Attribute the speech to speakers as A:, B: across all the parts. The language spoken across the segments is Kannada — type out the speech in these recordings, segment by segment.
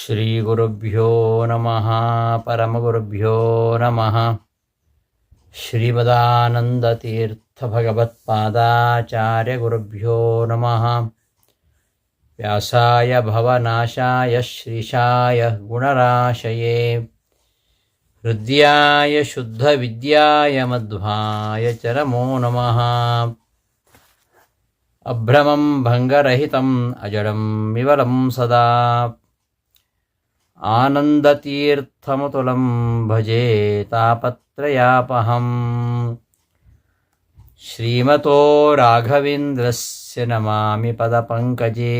A: ಶ್ರೀಗುರುಭ್ಯೋ ನಮಃ ಪರಮಗುರುಭ್ಯೋ ನಮಃ. ಶ್ರೀಮದಾನಂದತೀರ್ಥಭಗವತ್ಪಾದಾಚಾರ್ಯಗುರುಭ್ಯೋ ನಮಃ. ವ್ಯಾಸಾಯ ಭವನಾಶಾಯ ಶ್ರೀಶಾಯ ಗುಣರಾಶಯೇ ಹೃದ್ಯಾಯ ಶುದ್ಧವಿದ್ಯಾಯ ಮಧ್ವಾಯ ಚ ನಮೋ ನಮಃ. ಅಭ್ರಮಂ ಭಂಗರಹಿತಂ ಅಜಡಂ ವಿಮಲಂ ಸದಾ ಆನಂದತೀರ್ಥಮತುಲಂ ಭಜೆ ತಾಪತ್ರಯಾಪಹಂ. ಶ್ರೀಮತೋ ರಾಘವೇಂದ್ರಸ್ಯ ನಮಾಮಿ ಪದಪಂಕಜೇ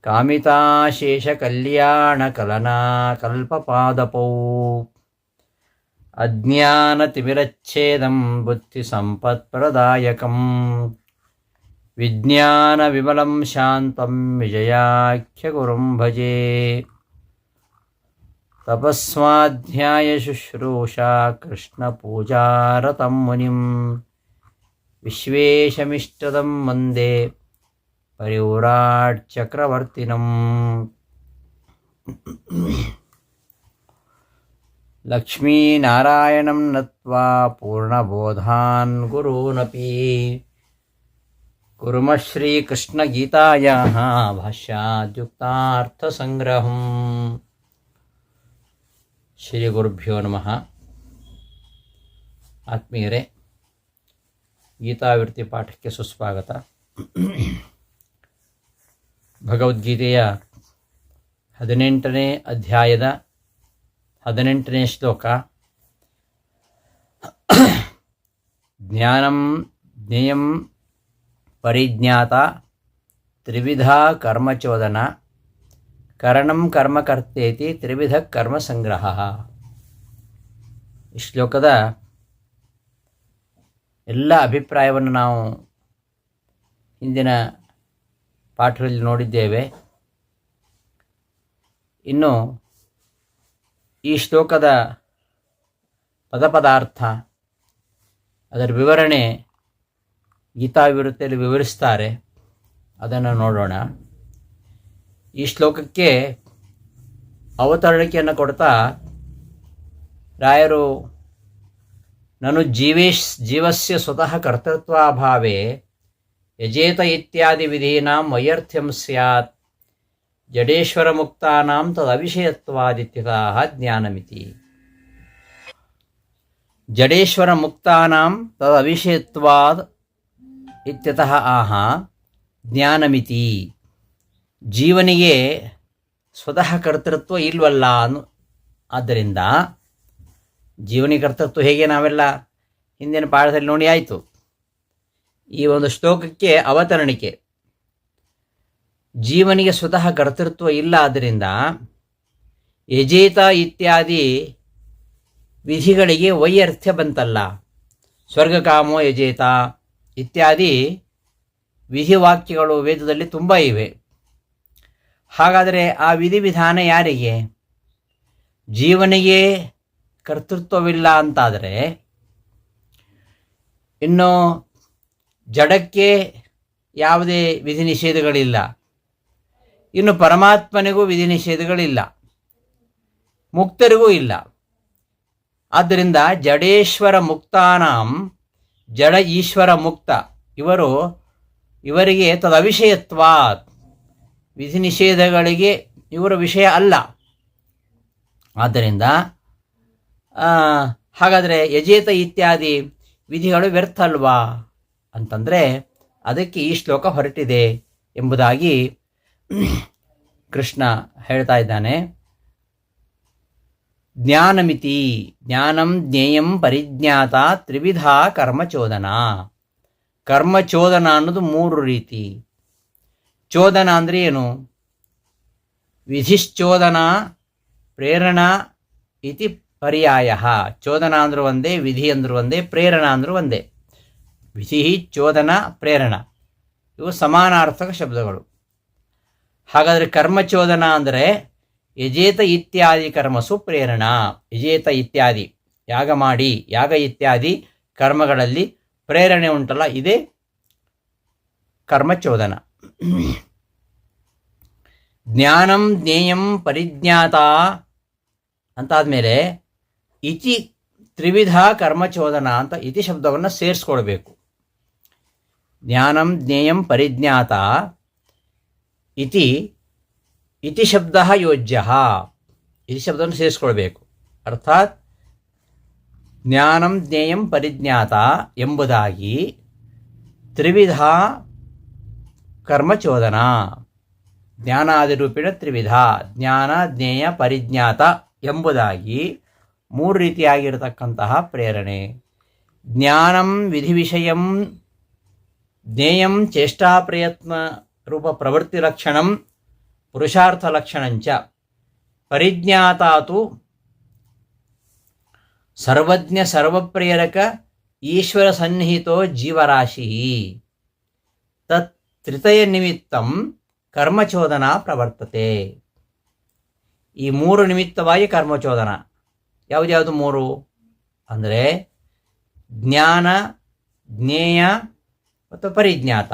A: ಕಾಮಿತಾಶೇಷಕಲ್ಯಾಣಕಲನಾಕಲ್ಪಪಾದಪೌ ಅಜ್ಞಾನತಿಮಿರಚ್ಛೇದಂ ಬುದ್ಧಿಸಂಪತ್ಪ್ರದಾಯಕಂ ವಿಜ್ಞಾನವಿಮಲಂ ಶಾಂತಂ ವಿಜಯಾಖ್ಯಗುರುಂ ಭಜೆ. ತಪಸ್ವಾಧ್ಯಾಯಶುಶ್ರೂಷಾ ಕೃಷ್ಣಪೂಜಾರತಂ ಮುನಿಂ ವಿಶ್ವೇಶಮಿಷ್ಟದಂ ವಂದೇ ಪರಿವ್ರಾಟ್ ಚಕ್ರವರ್ತಿನಂ. ಲಕ್ಷ್ಮೀನಾರಾಯಣಂ ನತ್ವಾ ಪೂರ್ಣಬೋಧಾನ್ ಗುರೂನಪಿ ಕುರ್ಮ ಶ್ರೀಕೃಷ್ಣಗೀತಾಯಾಃ ಭಾಷ್ಯಾದ್ಯುಕ್ತಾರ್ಥಸಂಗ್ರಹಂ. ಶ್ರೀ ಗುರುಭ್ಯೋ ನಮಃ. ಆತ್ಮೀಯರೇ, ಗೀತಾವೃತ್ತಿ ಪಾಠಕ್ಕೆ ಸುಸ್ವಾಗತ. ಭಗವದ್ಗೀತೆಯ 18ನೇ ಅಧ್ಯಾಯದ 18ನೇ ಶ್ಲೋಕ. ಜ್ಞಾನಂ ಜ್ಞೇಯಂ ಪರಿಜ್ಞಾತ ತ್ರಿವಿಧ ಕರ್ಮಚೋದನ ಕರಣಂ ಕರ್ಮಕರ್ತೇತಿ ತ್ರಿವಿಧ ಕರ್ಮಸಂಗ್ರಹ. ಈ ಶ್ಲೋಕದ ಎಲ್ಲ ಅಭಿಪ್ರಾಯವನ್ನು ನಾವು ಹಿಂದಿನ ಪಾಠಗಳಲ್ಲಿ ನೋಡಿದ್ದೇವೆ. ಇನ್ನು ಈ ಶ್ಲೋಕದ ಪದಪದಾರ್ಥ, ಅದರ ವಿವರಣೆ ಗೀತಾವಿವೃತ್ತಿಯಲ್ಲಿ ವಿವರಿಸ್ತಾರೆ. ಅದನ್ನು ನೋಡೋಣ. ಈ ಶ್ಲೋಕಕ್ಕೆ ಅವತರಣಿಕೆಯನ್ನು ಕೊಡ್ತಾ ರಾಯರು ನನು ಜೀವಸ್ಯ ಸ್ವತಃ ಕರ್ತೃತ್ವಾಭಾವೇ ಯಜೇತ ಇತ್ಯಾದಿ ವಿಧೀನಾಂ ವೈಯರ್ಥ್ಯಂ ಸ್ಯಾತ್ ಜಡೇಶ್ವರ ಮುಕ್ತಾನಾಂ ತದವಿಷಯತ್ವಾದಿತ್ಯತಃ ಜ್ಞಾನಮಿತಿ. ಜಡೇಶ್ವರ ಮುಕ್ತಾನಾಂ ತದವಿಷಯತ್ವಾದ್ ಇತ್ಯತಃ ಆಹ ಜ್ಞಾನಮಿತಿ. ಜೀವನಿಗೆ ಸ್ವತಃ ಕರ್ತೃತ್ವ ಇಲ್ವಲ್ಲ ಆದ್ದರಿಂದ ಜೀವನಿಗೆ ಕರ್ತೃತ್ವ ಹೇಗೆ ನಾವೆಲ್ಲ ಹಿಂದಿನ ಪಾಠದಲ್ಲಿ ನೋಡಿ ಆಯಿತು. ಈ ಒಂದು ಶ್ಲೋಕಕ್ಕೆ ಅವತರಣಿಕೆ. ಜೀವನಿಗೆ ಸ್ವತಃ ಕರ್ತೃತ್ವ ಇಲ್ಲ, ಆದ್ದರಿಂದ ಯಜೇತ ಇತ್ಯಾದಿ ವಿಧಿಗಳಿಗೆ ವೈಯರ್ಥ್ಯ ಬಂತಲ್ಲ. ಸ್ವರ್ಗಕಾಮೋ ಯಜೇತ ಇತ್ಯಾದಿ ವಿಧಿವಾಕ್ಯಗಳು ವೇದದಲ್ಲಿ ತುಂಬ ಇವೆ. ಹಾಗಾದರೆ ಆ ವಿಧಿವಿಧಾನ ಯಾರಿಗೆ? ಜೀವನಿಗೆ ಕರ್ತೃತ್ವವಿಲ್ಲ ಅಂತಾದರೆ ಇನ್ನು ಜಡಕ್ಕೆ ಯಾವುದೇ ವಿಧಿ ನಿಷೇಧಗಳಿಲ್ಲ, ಇನ್ನು ಪರಮಾತ್ಮನಿಗೂ ವಿಧಿ ನಿಷೇಧಗಳಿಲ್ಲ, ಮುಕ್ತರಿಗೂ ಇಲ್ಲ. ಆದ್ದರಿಂದ ಜಡೇಶ್ವರ ಮುಕ್ತಾನಾಂ, ಜಡ ಈಶ್ವರ ಮುಕ್ತ ಇವರಿಗೆ ತದವಿಷಯತ್ವಾತ್, ವಿಧಿ ನಿಷೇಧಗಳಿಗೆ ಇವರ ವಿಷಯ ಅಲ್ಲ. ಆದ್ದರಿಂದ ಹಾಗಾದರೆ ಯಜೇತ ಇತ್ಯಾದಿ ವಿಧಿಗಳು ವ್ಯರ್ಥ ಅಲ್ವಾ ಅಂತಂದರೆ ಅದಕ್ಕೆ ಈ ಶ್ಲೋಕ ಹೊರಟಿದೆ ಎಂಬುದಾಗಿ ಕೃಷ್ಣ ಹೇಳ್ತಾ ಇದ್ದಾನೆ. ಜ್ಞಾನಮಿತಿ, ಜ್ಞಾನಂ ಜ್ಞೇಯಂ ಪರಿಜ್ಞಾತ ತ್ರಿವಿಧ ಕರ್ಮಚೋದನ. ಕರ್ಮಚೋದನ ಅನ್ನೋದು 3 ರೀತಿ. ಚೋದನ ಅಂದರೆ ಏನು? ವಿಧಿಶ್ಚೋದನ, ಪ್ರೇರಣಾ ಇತಿ ಪರ್ಯಾಯ. ಚೋದನ ಅಂದರೂ ಒಂದೇ, ವಿಧಿ ಅಂದರೂ ಒಂದೇ, ಪ್ರೇರಣಾ ಅಂದರೂ ಒಂದೇ. ವಿಧಿ, ಚೋದನ, ಪ್ರೇರಣ ಇವು ಸಮಾನಾರ್ಥಕ ಶಬ್ದಗಳು. ಹಾಗಾದರೆ ಕರ್ಮಚೋದನ ಅಂದರೆ ಯಜೇತ ಇತ್ಯಾದಿ ಕರ್ಮಸು ಪ್ರೇರಣಾ. ಯಜೇತ ಇತ್ಯಾದಿ ಯಾಗ ಮಾಡಿ, ಯಾಗ ಇತ್ಯಾದಿ ಕರ್ಮಗಳಲ್ಲಿ ಪ್ರೇರಣೆ ಉಂಟಲ್ಲ, ಇದೇ ಕರ್ಮಚೋದನ. ಜ್ಞಾನಂ ಜ್ಞೇಯಂ ಪರಿಜ್ಞಾತ ಅಂತಾದಮೇಲೆ ಇತಿ ತ್ರಿವಿಧ ಕರ್ಮಚೋದನ ಅಂತ ಇತಿ ಶಬ್ದವನ್ನು ಸೇರಿಸ್ಕೊಳ್ಬೇಕು. ಜ್ಞಾನಂ ಜ್ಞೇಯಂ ಪರಿಜ್ಞಾತ ಇತಿ ಇತಿ ಶಬ್ದ ಯೋಜ್ಯ. ಇತಿ ಶಬ್ದವನ್ನು ಸೇರಿಸ್ಕೊಳ್ಬೇಕು. ಅರ್ಥಾತ್ ಜ್ಞಾನಂ ಜ್ಞೇಯಂ ಪರಿಜ್ಞಾತ ಎಂಬುದಾಗಿ ತ್ರಿವಿಧ ಕರ್ಮಚೋದನ, ಜ್ಞಾನಾದಿರೂಪಿಣ ತ್ರಿವಿಧ, ಜ್ಞಾನ ಜ್ಞೇಯ ಪರಿಜ್ಞಾತ ಎಂಬುದಾಗಿ ಮೂರು ರೀತಿಯಾಗಿರತಕ್ಕಂತಹ ಪ್ರೇರಣೆ. ಜ್ಞಾನಂ ವಿಧಿ ವಿಷಯಂ, ಜ್ಞೇಯಂ ಚೇಷ್ಟಾ ಪ್ರಯತ್ನ ರೂಪ ಪ್ರವೃತ್ತಿ ಲಕ್ಷಣಂ ಪುರುಷಾರ್ಥ ಲಕ್ಷಣಂಚ, ಪರಿಜ್ಞಾತಾತು ಸರ್ವಜ್ಞ ಸರ್ವಪ್ರೇರಕ ಈಶ್ವರ ಸನ್ನಿಹಿತೋ ಜೀವರಾಶಿ ತತ್ ತ್ರಿತಯ ನಿಮಿತ್ತಂ ಕರ್ಮಚೋದನ ಪ್ರವರ್ತತೆ. ಈ ಮೂರು ನಿಮಿತ್ತವಾಗಿ ಕರ್ಮಚೋದನ. ಯಾವುದ್ಯಾವುದು ಮೂರು ಅಂದರೆ ಜ್ಞಾನ, ಜ್ಞೇಯ ಮತ್ತು ಪರಿಜ್ಞಾತ.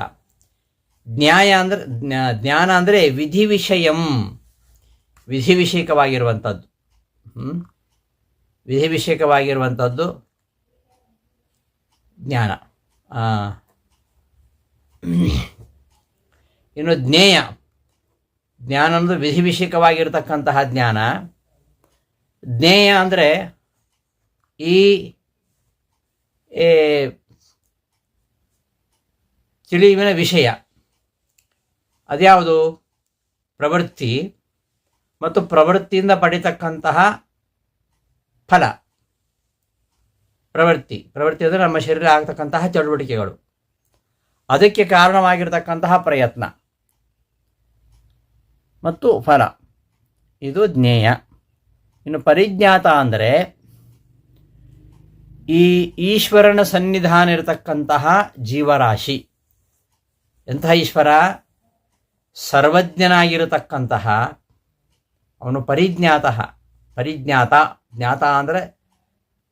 A: ಜ್ಞಾನ ಅಂದರೆ ವಿಧಿ ವಿಷಯಂ, ವಿಧಿ ವಿಷಯಕವಾಗಿರುವಂಥದ್ದು. ವಿಧಿ ವಿಷಯಕವಾಗಿರುವಂಥದ್ದು ಜ್ಞಾನ. ಇನ್ನು ಜ್ಞೇಯ, ಜ್ಞಾನ ಅನ್ನೋದು ವಿಧಿ ವಿಷಯಕವಾಗಿರತಕ್ಕಂತಹ ಜ್ಞಾನ. ಜ್ಞೇಯ ಅಂದರೆ ಈ ತಿಳಿವಿನ ವಿಷಯ. ಅದ್ಯಾವುದು? ಪ್ರವೃತ್ತಿ ಮತ್ತು ಪ್ರವೃತ್ತಿಯಿಂದ ಪಡಿತಕ್ಕಂತಹ ಫಲ. ಪ್ರವೃತ್ತಿ ಅಂದರೆ ನಮ್ಮ ಶರೀರ ಆಗ್ತಕ್ಕಂತಹ ಚಟುವಟಿಕೆಗಳು, ಅದಕ್ಕೆ ಕಾರಣವಾಗಿರತಕ್ಕಂತಹ ಪ್ರಯತ್ನ ಮತ್ತು ಫಲ, ಇದು ಜ್ಞೇಯ. ಇನ್ನು ಪರಿಜ್ಞಾತ ಅಂದರೆ ಈ ಈಶ್ವರನ ಸನ್ನಿಧಾನ ಇರತಕ್ಕಂತಹ ಜೀವರಾಶಿ. ಎಂತಹ ಈಶ್ವರ? ಸರ್ವಜ್ಞನಾಗಿರತಕ್ಕಂತಹ ಅವನು ಪರಿಜ್ಞಾತ. ಜ್ಞಾತ ಅಂದರೆ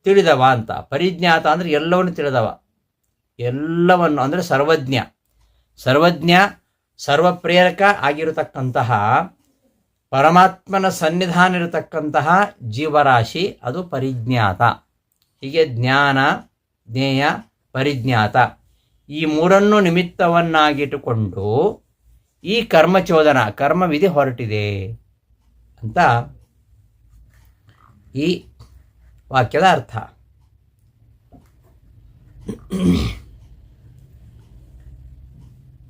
A: ತಿಳಿದವ ಅಂತ. ಪರಿಜ್ಞಾತ ಅಂದರೆ ಎಲ್ಲವನ್ನು ತಿಳಿದವ, ಎಲ್ಲವನ್ನು ಅಂದರೆ ಸರ್ವಜ್ಞ ಸರ್ವಪ್ರೇರಕ ಆಗಿರತಕ್ಕಂತಹ ಪರಮಾತ್ಮನ ಸನ್ನಿಧಾನ ಇರತಕ್ಕಂತಹ ಜೀವರಾಶಿ, ಅದು ಪರಿಜ್ಞಾತ. ಹೀಗೆ ಜ್ಞಾನ, ಜ್ಞೇಯ, ಪರಿಜ್ಞಾತ ಈ ಮೂರನ್ನು ನಿಮಿತ್ತವನ್ನಾಗಿಟ್ಟುಕೊಂಡು ಈ ಕರ್ಮಚೋದನ, ಕರ್ಮವಿಧಿ ಹೊರಟಿದೆ ಅಂತ ಈ ವಾಕ್ಯದ ಅರ್ಥ.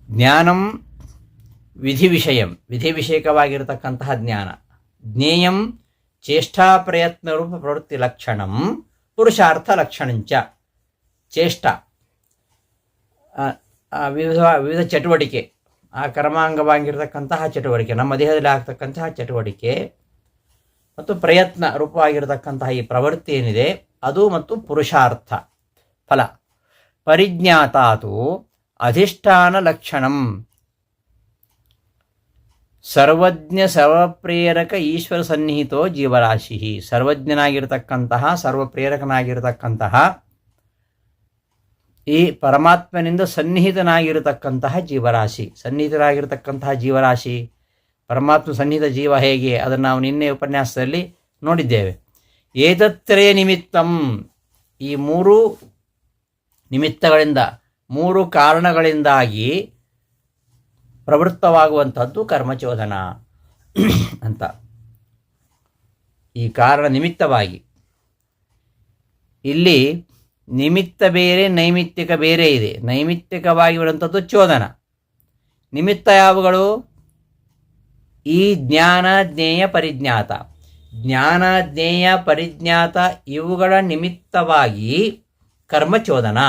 A: ಜ್ಞಾನಂ ವಿಧಿ ವಿಷಯಂ, ವಿಧಿ ವಿಷಯಕವಾಗಿರತಕ್ಕಂತಹ ಜ್ಞಾನ. ಜ್ಞೇಯಂ ಚೇಷ್ಟಾ ಪ್ರಯತ್ನ ರೂಪ ಪ್ರವೃತ್ತಿ ಲಕ್ಷಣಂ ಪುರುಷಾರ್ಥ ಲಕ್ಷಣಂಚ. ಚೇಷ್ಟ ವಿವಿಧ ಚಟುವಟಿಕೆ, ಆ ಕರ್ಮಾಂಗವಾಗಿರತಕ್ಕಂತಹ ಚಟುವಟಿಕೆ, ನಮ್ಮ ದೇಹದಲ್ಲಿ ಆಗ್ತಕ್ಕಂತಹ ಚಟುವಟಿಕೆ ಮತ್ತು ಪ್ರಯತ್ನ ರೂಪವಾಗಿರತಕ್ಕಂತಹ ಈ ಪ್ರವೃತ್ತಿ ಏನಿದೆ ಅದು, ಮತ್ತು ಪುರುಷಾರ್ಥ ಫಲ. ಪರಿಜ್ಞಾತಾತು ಅಧಿಷ್ಠಾನ ಲಕ್ಷಣಂ ಸರ್ವಜ್ಞ ಸರ್ವಪ್ರೇರಕ ಈಶ್ವರ ಸನ್ನಿಹಿತೋ ಜೀವರಾಶಿ. ಸರ್ವಜ್ಞನಾಗಿರತಕ್ಕಂತಹ ಸರ್ವಪ್ರೇರಕನಾಗಿರತಕ್ಕಂತಹ ಈ ಪರಮಾತ್ಮನಿಂದ ಸನ್ನಿಹಿತನಾಗಿರತಕ್ಕಂತಹ ಜೀವರಾಶಿ. ಸನ್ನಿಹಿತರಾಗಿರತಕ್ಕಂತಹ ಜೀವರಾಶಿ, ಪರಮಾತ್ಮ ಸನ್ನಿಹಿತ ಜೀವ ಹೇಗೆ, ಅದನ್ನು ನಾವು ನಿನ್ನೆ ಉಪನ್ಯಾಸದಲ್ಲಿ ನೋಡಿದ್ದೇವೆ. ಏತತ್ರಯ ನಿಮಿತ್ತಂ, ಈ ಮೂರು ನಿಮಿತ್ತಗಳಿಂದ, ಮೂರು ಕಾರಣಗಳಿಂದಾಗಿ ಪ್ರವೃತ್ತವಾಗುವಂಥದ್ದು ಕರ್ಮಚೋದನ ಅಂತ. ಈ ಕಾರಣ ನಿಮಿತ್ತವಾಗಿ, ಇಲ್ಲಿ ನಿಮಿತ್ತ ಬೇರೆ ನೈಮಿತ್ತಿಕ ಬೇರೆ ಇದೆ. ನೈಮಿತ್ತಿಕವಾಗಿರುವಂಥದ್ದು ಚೋದನ. ನಿಮಿತ್ತ ಯಾವುಗಳು? ಈ ಜ್ಞಾನ, ಜ್ಞೇಯ, ಪರಿಜ್ಞಾತ. ಜ್ಞಾನ, ಜ್ಞೇಯ, ಪರಿಜ್ಞಾತ ಇವುಗಳ ನಿಮಿತ್ತವಾಗಿ ಕರ್ಮಚೋದನ.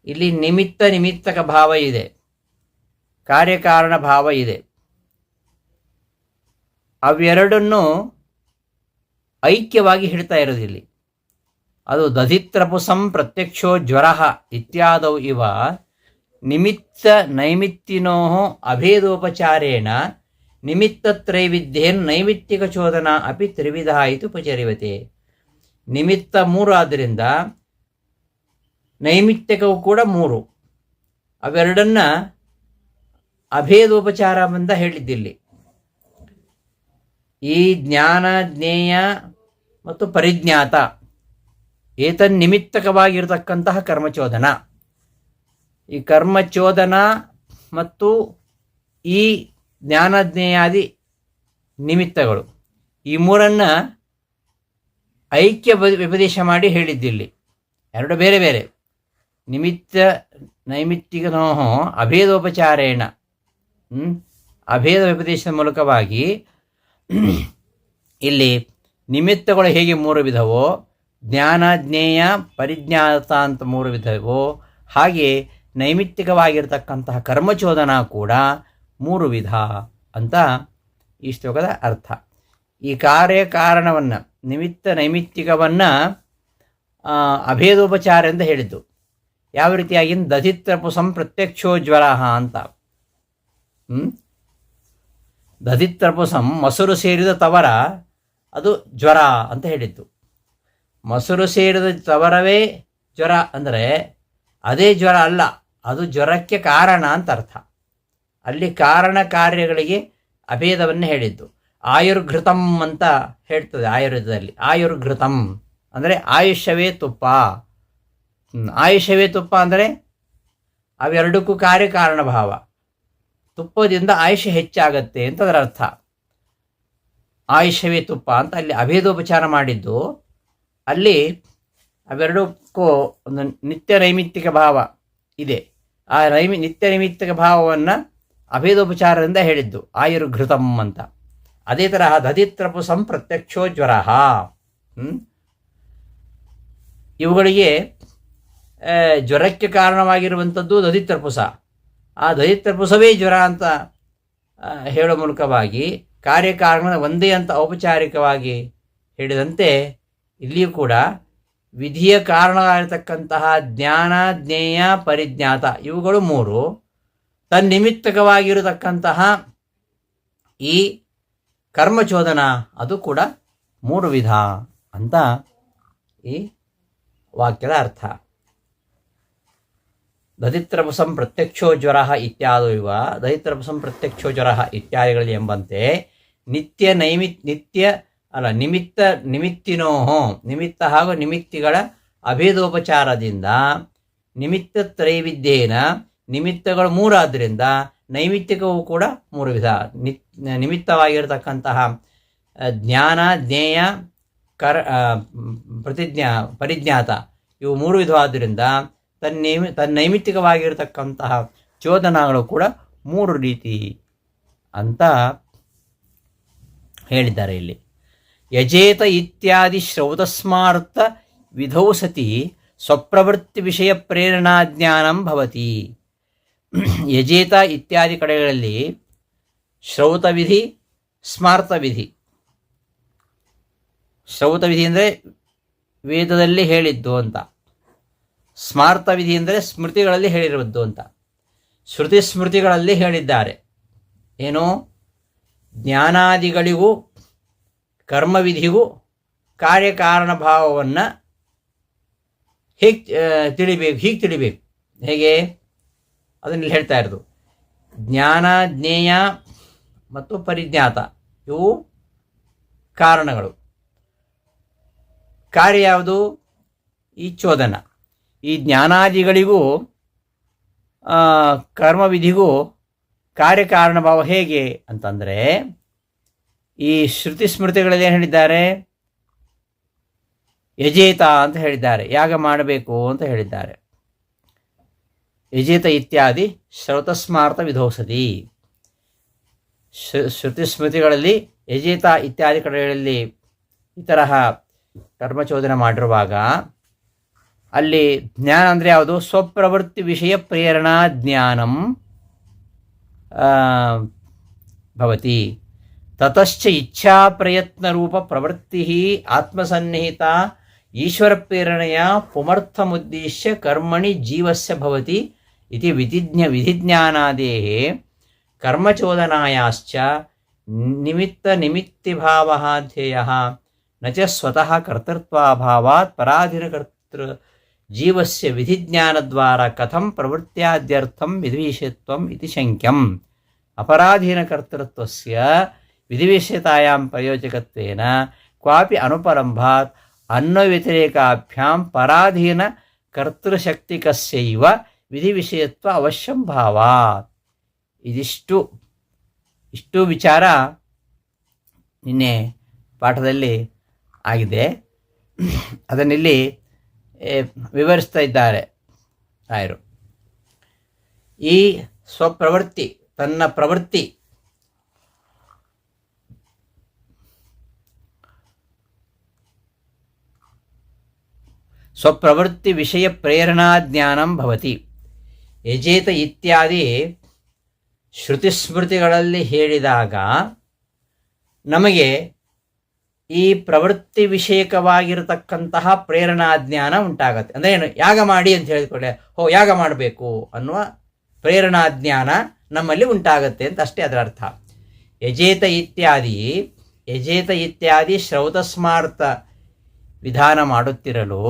A: ಇಲ್ಲಿ ನಿಮಿತ್ತಕ ಭಾವ ಇದೆ, ಕಾರ್ಯಕಾರಣ ಭಾವ ಇದೆ. ಅವೆರಡನ್ನು ಐಕ್ಯವಾಗಿ ಹಿಡ್ತಾ ಇರೋದಿಲ್ಲಿ. ಅದು ದಧಿತ್ರಪುಸಂ ಪ್ರತ್ಯಕ್ಷೋ ಜ್ವರ ಇತ್ಯಾದವು ಇವ ನಿಮಿತ್ತ ನೈಮಿತ್ತಿನೋ ಅಭೇದೋಪಚಾರೇಣ ನಿಮಿತ್ತತ್ರೈವಿಧ್ಯೇನ ನೈಮಿತ್ತಿಕ ಚೋದನ ಅಪಿ ತ್ರಿವಿಧ ಇತಿ ಉಪಚರ್ಯತೆ. ನಿಮಿತ್ತ ಮೂರು ಆದ್ದರಿಂದ ನೈಮಿತ್ತಿಕವು ಕೂಡ ಮೂರು. ಅವೆರಡನ್ನ ಅಭೇದೋಪಚಾರ ಅಂತ ಹೇಳಿದ್ದಿಲ್ಲಿ. ಈ ಜ್ಞಾನ ಜ್ಞೇಯ ಮತ್ತು ಪರಿಜ್ಞಾತ ಏತನ್ನಿಮಿತ್ತಕವಾಗಿರತಕ್ಕಂತಹ ಕರ್ಮಚೋದನ. ಈ ಕರ್ಮಚೋದನ ಮತ್ತು ಈ ಜ್ಞಾನಜ್ಞೇಯಾದಿ ನಿಮಿತ್ತಗಳು ಈ ಮೂರನ್ನು ಐಕ್ಯ ವ್ಯಪದೇಶ ಮಾಡಿ ಹೇಳಿದ್ದಿಲ್ಲಿ. ಎರಡು ಬೇರೆ ಬೇರೆ. ನಿಮಿತ್ತ ನೈಮಿತ್ತಿಕನೋ ಅಭೇದೋಪಚಾರೇಣ ಅಭೇದ ವ್ಯಪದೇಶದ ಮೂಲಕವಾಗಿ ಇಲ್ಲಿ ನಿಮಿತ್ತಗಳು ಹೇಗೆ ಮೂರು ವಿಧವೋ, ಜ್ಞಾನ ಜ್ಞೇಯ ಪರಿಜ್ಞಾತ ಅಂತ ಮೂರು ವಿಧವೋ, ಹಾಗೆ ನೈಮಿತ್ತಿಕವಾಗಿರ್ತಕ್ಕಂತಹ ಕರ್ಮಚೋದನ ಕೂಡ ಮೂರು ವಿಧ ಅಂತ ಈ ಶ್ಲೋಕದ ಅರ್ಥ. ಈ ಕಾರ್ಯಕಾರಣವನ್ನು ನಿಮಿತ್ತ ನೈಮಿತ್ತಿಕವನ್ನು ಅಭೇದೋಪಚಾರ ಎಂದು ಹೇಳಿದ್ದು. ಯಾವ ರೀತಿಯಾಗಿ ದಧಿತ್ರಪುಸಂ ಪ್ರತ್ಯಕ್ಷೋಜ್ವರ ಅಂತ. ದಧಿತ್ರಪುಸಂ ಮೊಸರು ಸೇರಿದ ತವರ, ಅದು ಜ್ವರ ಅಂತ ಹೇಳಿದ್ದು. ಮೊಸರು ಸೇರಿದ ತವರವೇ ಜ್ವರ ಅಂದರೆ ಅದೇ ಜ್ವರ ಅಲ್ಲ, ಅದು ಜ್ವರಕ್ಕೆ ಕಾರಣ ಅಂತ ಅರ್ಥ. ಅಲ್ಲಿ ಕಾರಣ ಕಾರ್ಯಗಳಿಗೆ ಅಭೇದವನ್ನು ಹೇಳಿದ್ದು. ಆಯುರ್ಘೃತಂ ಅಂತ ಹೇಳ್ತದೆ ಆಯುರ್ವೇದದಲ್ಲಿ. ಆಯುರ್ಘೃತಂ ಅಂದರೆ ಆಯುಷ್ಯವೇ ತುಪ್ಪ. ಆಯುಷ್ಯವೇ ತುಪ್ಪ ಅಂದರೆ ಅವೆರಡಕ್ಕೂ ಕಾರ್ಯಕಾರಣ ಭಾವ. ತುಪ್ಪದಿಂದ ಆಯುಷ್ಯ ಹೆಚ್ಚಾಗತ್ತೆ ಅಂತ ಅದರ ಅರ್ಥ. ಆಯುಷ್ಯವೇ ತುಪ್ಪ ಅಂತ ಅಲ್ಲಿ ಅಭೇದೋಪಚಾರ ಮಾಡಿದ್ದು. ಅಲ್ಲಿ ಅವೆರಡಕ್ಕೂ ಒಂದು ನಿತ್ಯ ನೈಮಿತ್ತಿಕ ಭಾವ ಇದೆ. ಆ ನಿತ್ಯ ನೈಮಿತ್ತಿಕ ಭಾವವನ್ನು ಅಭೇದೋಪಚಾರದಿಂದ ಹೇಳಿದ್ದು ಆಯುರ್ಘೃತಂ ಅಂತ. ಅದೇ ತರಹ ದಧಿತ್ರಪುಸಂ ಪ್ರತ್ಯಕ್ಷೋಜ್ವರ. ಇವುಗಳಿಗೆ ಜ್ವರಕ್ಕೆ ಕಾರಣವಾಗಿರುವಂಥದ್ದು ದಧಿತ್ರಪುಸ. ಆ ದಧಿತ್ರಪುಸವೇ ಜ್ವರ ಅಂತ ಹೇಳೋ ಮೂಲಕವಾಗಿ ಕಾರ್ಯಕಾರಣದ ಒಂದೇ ಅಂತ ಔಪಚಾರಿಕವಾಗಿ ಹೇಳಿದಂತೆ ಇಲ್ಲಿಯೂ ಕೂಡ ವಿಧಿಯ ಕಾರಣವಾಗಿರತಕ್ಕಂತಹ ಜ್ಞಾನ ಜ್ಞೇಯ ಪರಿಜ್ಞಾತ ಇವುಗಳು ಮೂರು, ತನ್ನಿಮಿತ್ತಕವಾಗಿರತಕ್ಕಂತಹ ಈ ಕರ್ಮಚೋದನ ಅದು ಕೂಡ ಮೂರು ವಿಧ ಅಂತ ಈ ವಾಕ್ಯದ ಅರ್ಥ. ದಧಿತ್ರಪುಸಂ ಪ್ರತ್ಯಕ್ಷೋಜ್ವರ ಇತ್ಯಾದಿವ ದಧಿತ್ರಪುಸಂ ಪ್ರತ್ಯಕ್ಷೋಜ್ವರ ಇತ್ಯಾದಿಗಳಲ್ಲಿ ಎಂಬಂತೆ ನಿಮಿತ್ತ ಹಾಗೂ ನಿಮಿತ್ತಿಗಳ ಅಭೇದೋಪಚಾರದಿಂದ ನಿಮಿತ್ತ ತ್ರೈವಿಧ್ಯೇನ ನಿಮಿತ್ತಗಳು ಮೂರಾದ್ದರಿಂದ ನೈಮಿತ್ತಿಕವೂ ಕೂಡ ಮೂರು ವಿಧ. ನಿಮಿತ್ತವಾಗಿರತಕ್ಕಂತಹ ಜ್ಞಾನ ಜ್ಞೇಯ ಪರಿಜ್ಞಾತ ಇವು ಮೂರು ವಿಧವಾದ್ದರಿಂದ ತನ್ನೈಮಿತ್ತಿಕವಾಗಿರತಕ್ಕಂತಹ ಚೋದನಗಳು ಕೂಡ ಮೂರು ರೀತಿ ಅಂತ ಹೇಳಿದ್ದಾರೆ ಇಲ್ಲಿ. ಯಜೇತ ಇತ್ಯಾದಿ ಶ್ರೌತಸ್ಮಾರ್ಥ ವಿಧೌ ಸತಿ ಸ್ವಪ್ರವೃತ್ತಿ ವಿಷಯ ಪ್ರೇರಣಾ ಜ್ಞಾನಂ ಭವತಿ. ಯಜೇತ ಇತ್ಯಾದಿ ಕಡೆಗಳಲ್ಲಿ ಶ್ರೌತವಿಧಿ ಸ್ಮಾರ್ತವಿಧಿ. ಶ್ರೌತವಿಧಿ ಅಂದರೆ ವೇದದಲ್ಲಿ ಹೇಳಿದ್ದು ಅಂತ, ಸ್ಮಾರ್ತವಿಧಿ ಅಂದರೆ ಸ್ಮೃತಿಗಳಲ್ಲಿ ಹೇಳಿರುವುದು ಅಂತ. ಶ್ರುತಿ ಸ್ಮೃತಿಗಳಲ್ಲಿ ಹೇಳಿದ್ದಾರೆ. ಏನು? ಜ್ಞಾನಾದಿಗಳಿಗೂ ಕರ್ಮವಿಧಿಗೂ ಕಾರ್ಯಕಾರಣ ಭಾವವನ್ನು ಹೀಗೆ ತಿಳಿಬೇಕು. ಹೇಗೆ ಅದನ್ನು ಹೇಳ್ತಾ ಇರೋದು. ಜ್ಞಾನ ಜ್ಞೇಯ ಮತ್ತು ಪರಿಜ್ಞಾತ ಇವು ಕಾರಣಗಳು. ಕಾರ್ಯ ಯಾವುದು? ಈ ಚೋದನ. ಈ ಜ್ಞಾನಾದಿಗಳಿಗೂ ಕರ್ಮವಿಧಿಗೂ ಕಾರ್ಯಕಾರಣ ಭಾವ ಹೇಗೆ ಅಂತಂದರೆ, ಈ ಶ್ರುತಿ ಸ್ಮೃತಿಗಳಲ್ಲಿ ಏನು ಹೇಳಿದ್ದಾರೆ? ಯಜೇತ ಅಂತ ಹೇಳಿದ್ದಾರೆ, ಯಾಗ ಮಾಡಬೇಕು ಅಂತ ಹೇಳಿದ್ದಾರೆ. ಯಜೇತ ಇತ್ಯಾದಿ ಶ್ರೌತಸ್ಮಾರ್ಥ ವಿಧೌಸತಿ. ಶ್ರುತಿ ಸ್ಮೃತಿಗಳಲ್ಲಿ ಯಜೇತ ಇತ್ಯಾದಿ ಕಡೆಗಳಲ್ಲಿ ಈ ತರಹ ಕರ್ಮಚೋದನೆ ಮಾಡಿರುವಾಗ ಅಲ್ಲಿ ಜ್ಞಾನ ಅಂದರೆ ಯಾವುದು? ಸ್ವಪ್ರವೃತ್ತಿ ವಿಷಯ ಪ್ರೇರಣಾ ಜ್ಞಾನಂ ಭವತಿ. ತತಶ್ಚ ಇಚ್ಛಾ ಪ್ರಯತ್ನ ರೂಪ ಪ್ರವೃತ್ತಿ ಆತ್ಮಸನ್ನಿಹಿತ ಈಶ್ವರ ಪ್ರೇರಣೆಯ ಪುಮರ್ಥಮುದ್ದೇಶ್ಯ ಕರ್ಮಣಿ ಜೀವಸ್ಯ ಭವತಿ ಇತಿ ವಿಧಿಜ್ಞಾನಾದೇಃ ಕರ್ಮಚೋದನಾಯಾಶ್ಚ ನಿಮಿತ್ತಿಭಾವಃ ಧ್ಯೇಯಃ ನ ಚ ಸ್ವತಃ ಕರ್ತೃತ್ವಾಭಾವಾತ್ ಪರಾಧೀನಕರ್ತೃ ಜೀವಸ್ಯ ವಿಧಿಜ್ಞಾನದ್ವಾರ ಕಥಂ ಪ್ರವೃತ್ತ್ಯಾದ್ಯರ್ಥಂ ವಿಧಿವಿಷಯತ್ವಂ ಇತಿ ಶಂಕ್ಯಂ. ಅಪರಾಧೀನಕರ್ತೃತ್ವಸ್ಯ ವಿಧಿವಿಷಯತಾಯಾಂ ಪ್ರಯೋಜಕತ್ವೇನ ಕ್ವಾಪಿ ಅನುಪಲಂಭಾತ್ ಅನ್ವವ್ಯತಿರೇಕಾಭ್ಯಾಂ ಪರಾಧೀನ ಕರ್ತೃಶಕ್ತಿಕಸ್ಯೈವ ವಿಧಿವಿಷಯತ್ವ ಅವಶ್ಯಂ ಭಾವಾತ್. ಇಷ್ಟು ವಿಚಾರ ನಿನ್ನೆ ಪಾಠದಲ್ಲಿ ಆಗಿದೆ. ಅದನ್ನಿಲ್ಲಿ ವಿವರಿಸ್ತಾ ಇದ್ದಾರೆ ರಾಯರು. ಈ ಸ್ವಪ್ರವೃತ್ತಿ, ತನ್ನ ಪ್ರವೃತ್ತಿ ಸ್ವಪ್ರವೃತ್ತಿ ವಿಷಯ ಪ್ರೇರಣಾ ಜ್ಞಾನಂ ಭವತಿ. ಯಜೇತ ಇತ್ಯಾದಿ ಶ್ರುತಿಸ್ಮೃತಿಗಳಲ್ಲಿ ಹೇಳಿದಾಗ ನಮಗೆ ಈ ಪ್ರವೃತ್ತಿ ವಿಷಯಕವಾಗಿರತಕ್ಕಂತಹ ಪ್ರೇರಣಾ ಜ್ಞಾನ ಉಂಟಾಗತ್ತೆ. ಅಂದರೆ ಏನು? ಯಾಗ ಮಾಡಿ ಅಂತ ಹೇಳಿಕೊಳ್ಳೆ, ಯಾಗ ಮಾಡಬೇಕು ಅನ್ನುವ ಪ್ರೇರಣಾ ಜ್ಞಾನ ನಮ್ಮಲ್ಲಿ ಉಂಟಾಗತ್ತೆ ಅಂತ ಅಷ್ಟೇ ಅದರ ಅರ್ಥ. ಯಜೇತ ಇತ್ಯಾದಿ ಶ್ರೌತಸ್ಮಾರ್ಥ ವಿಧಾನ ಮಾಡುತ್ತಿರಲು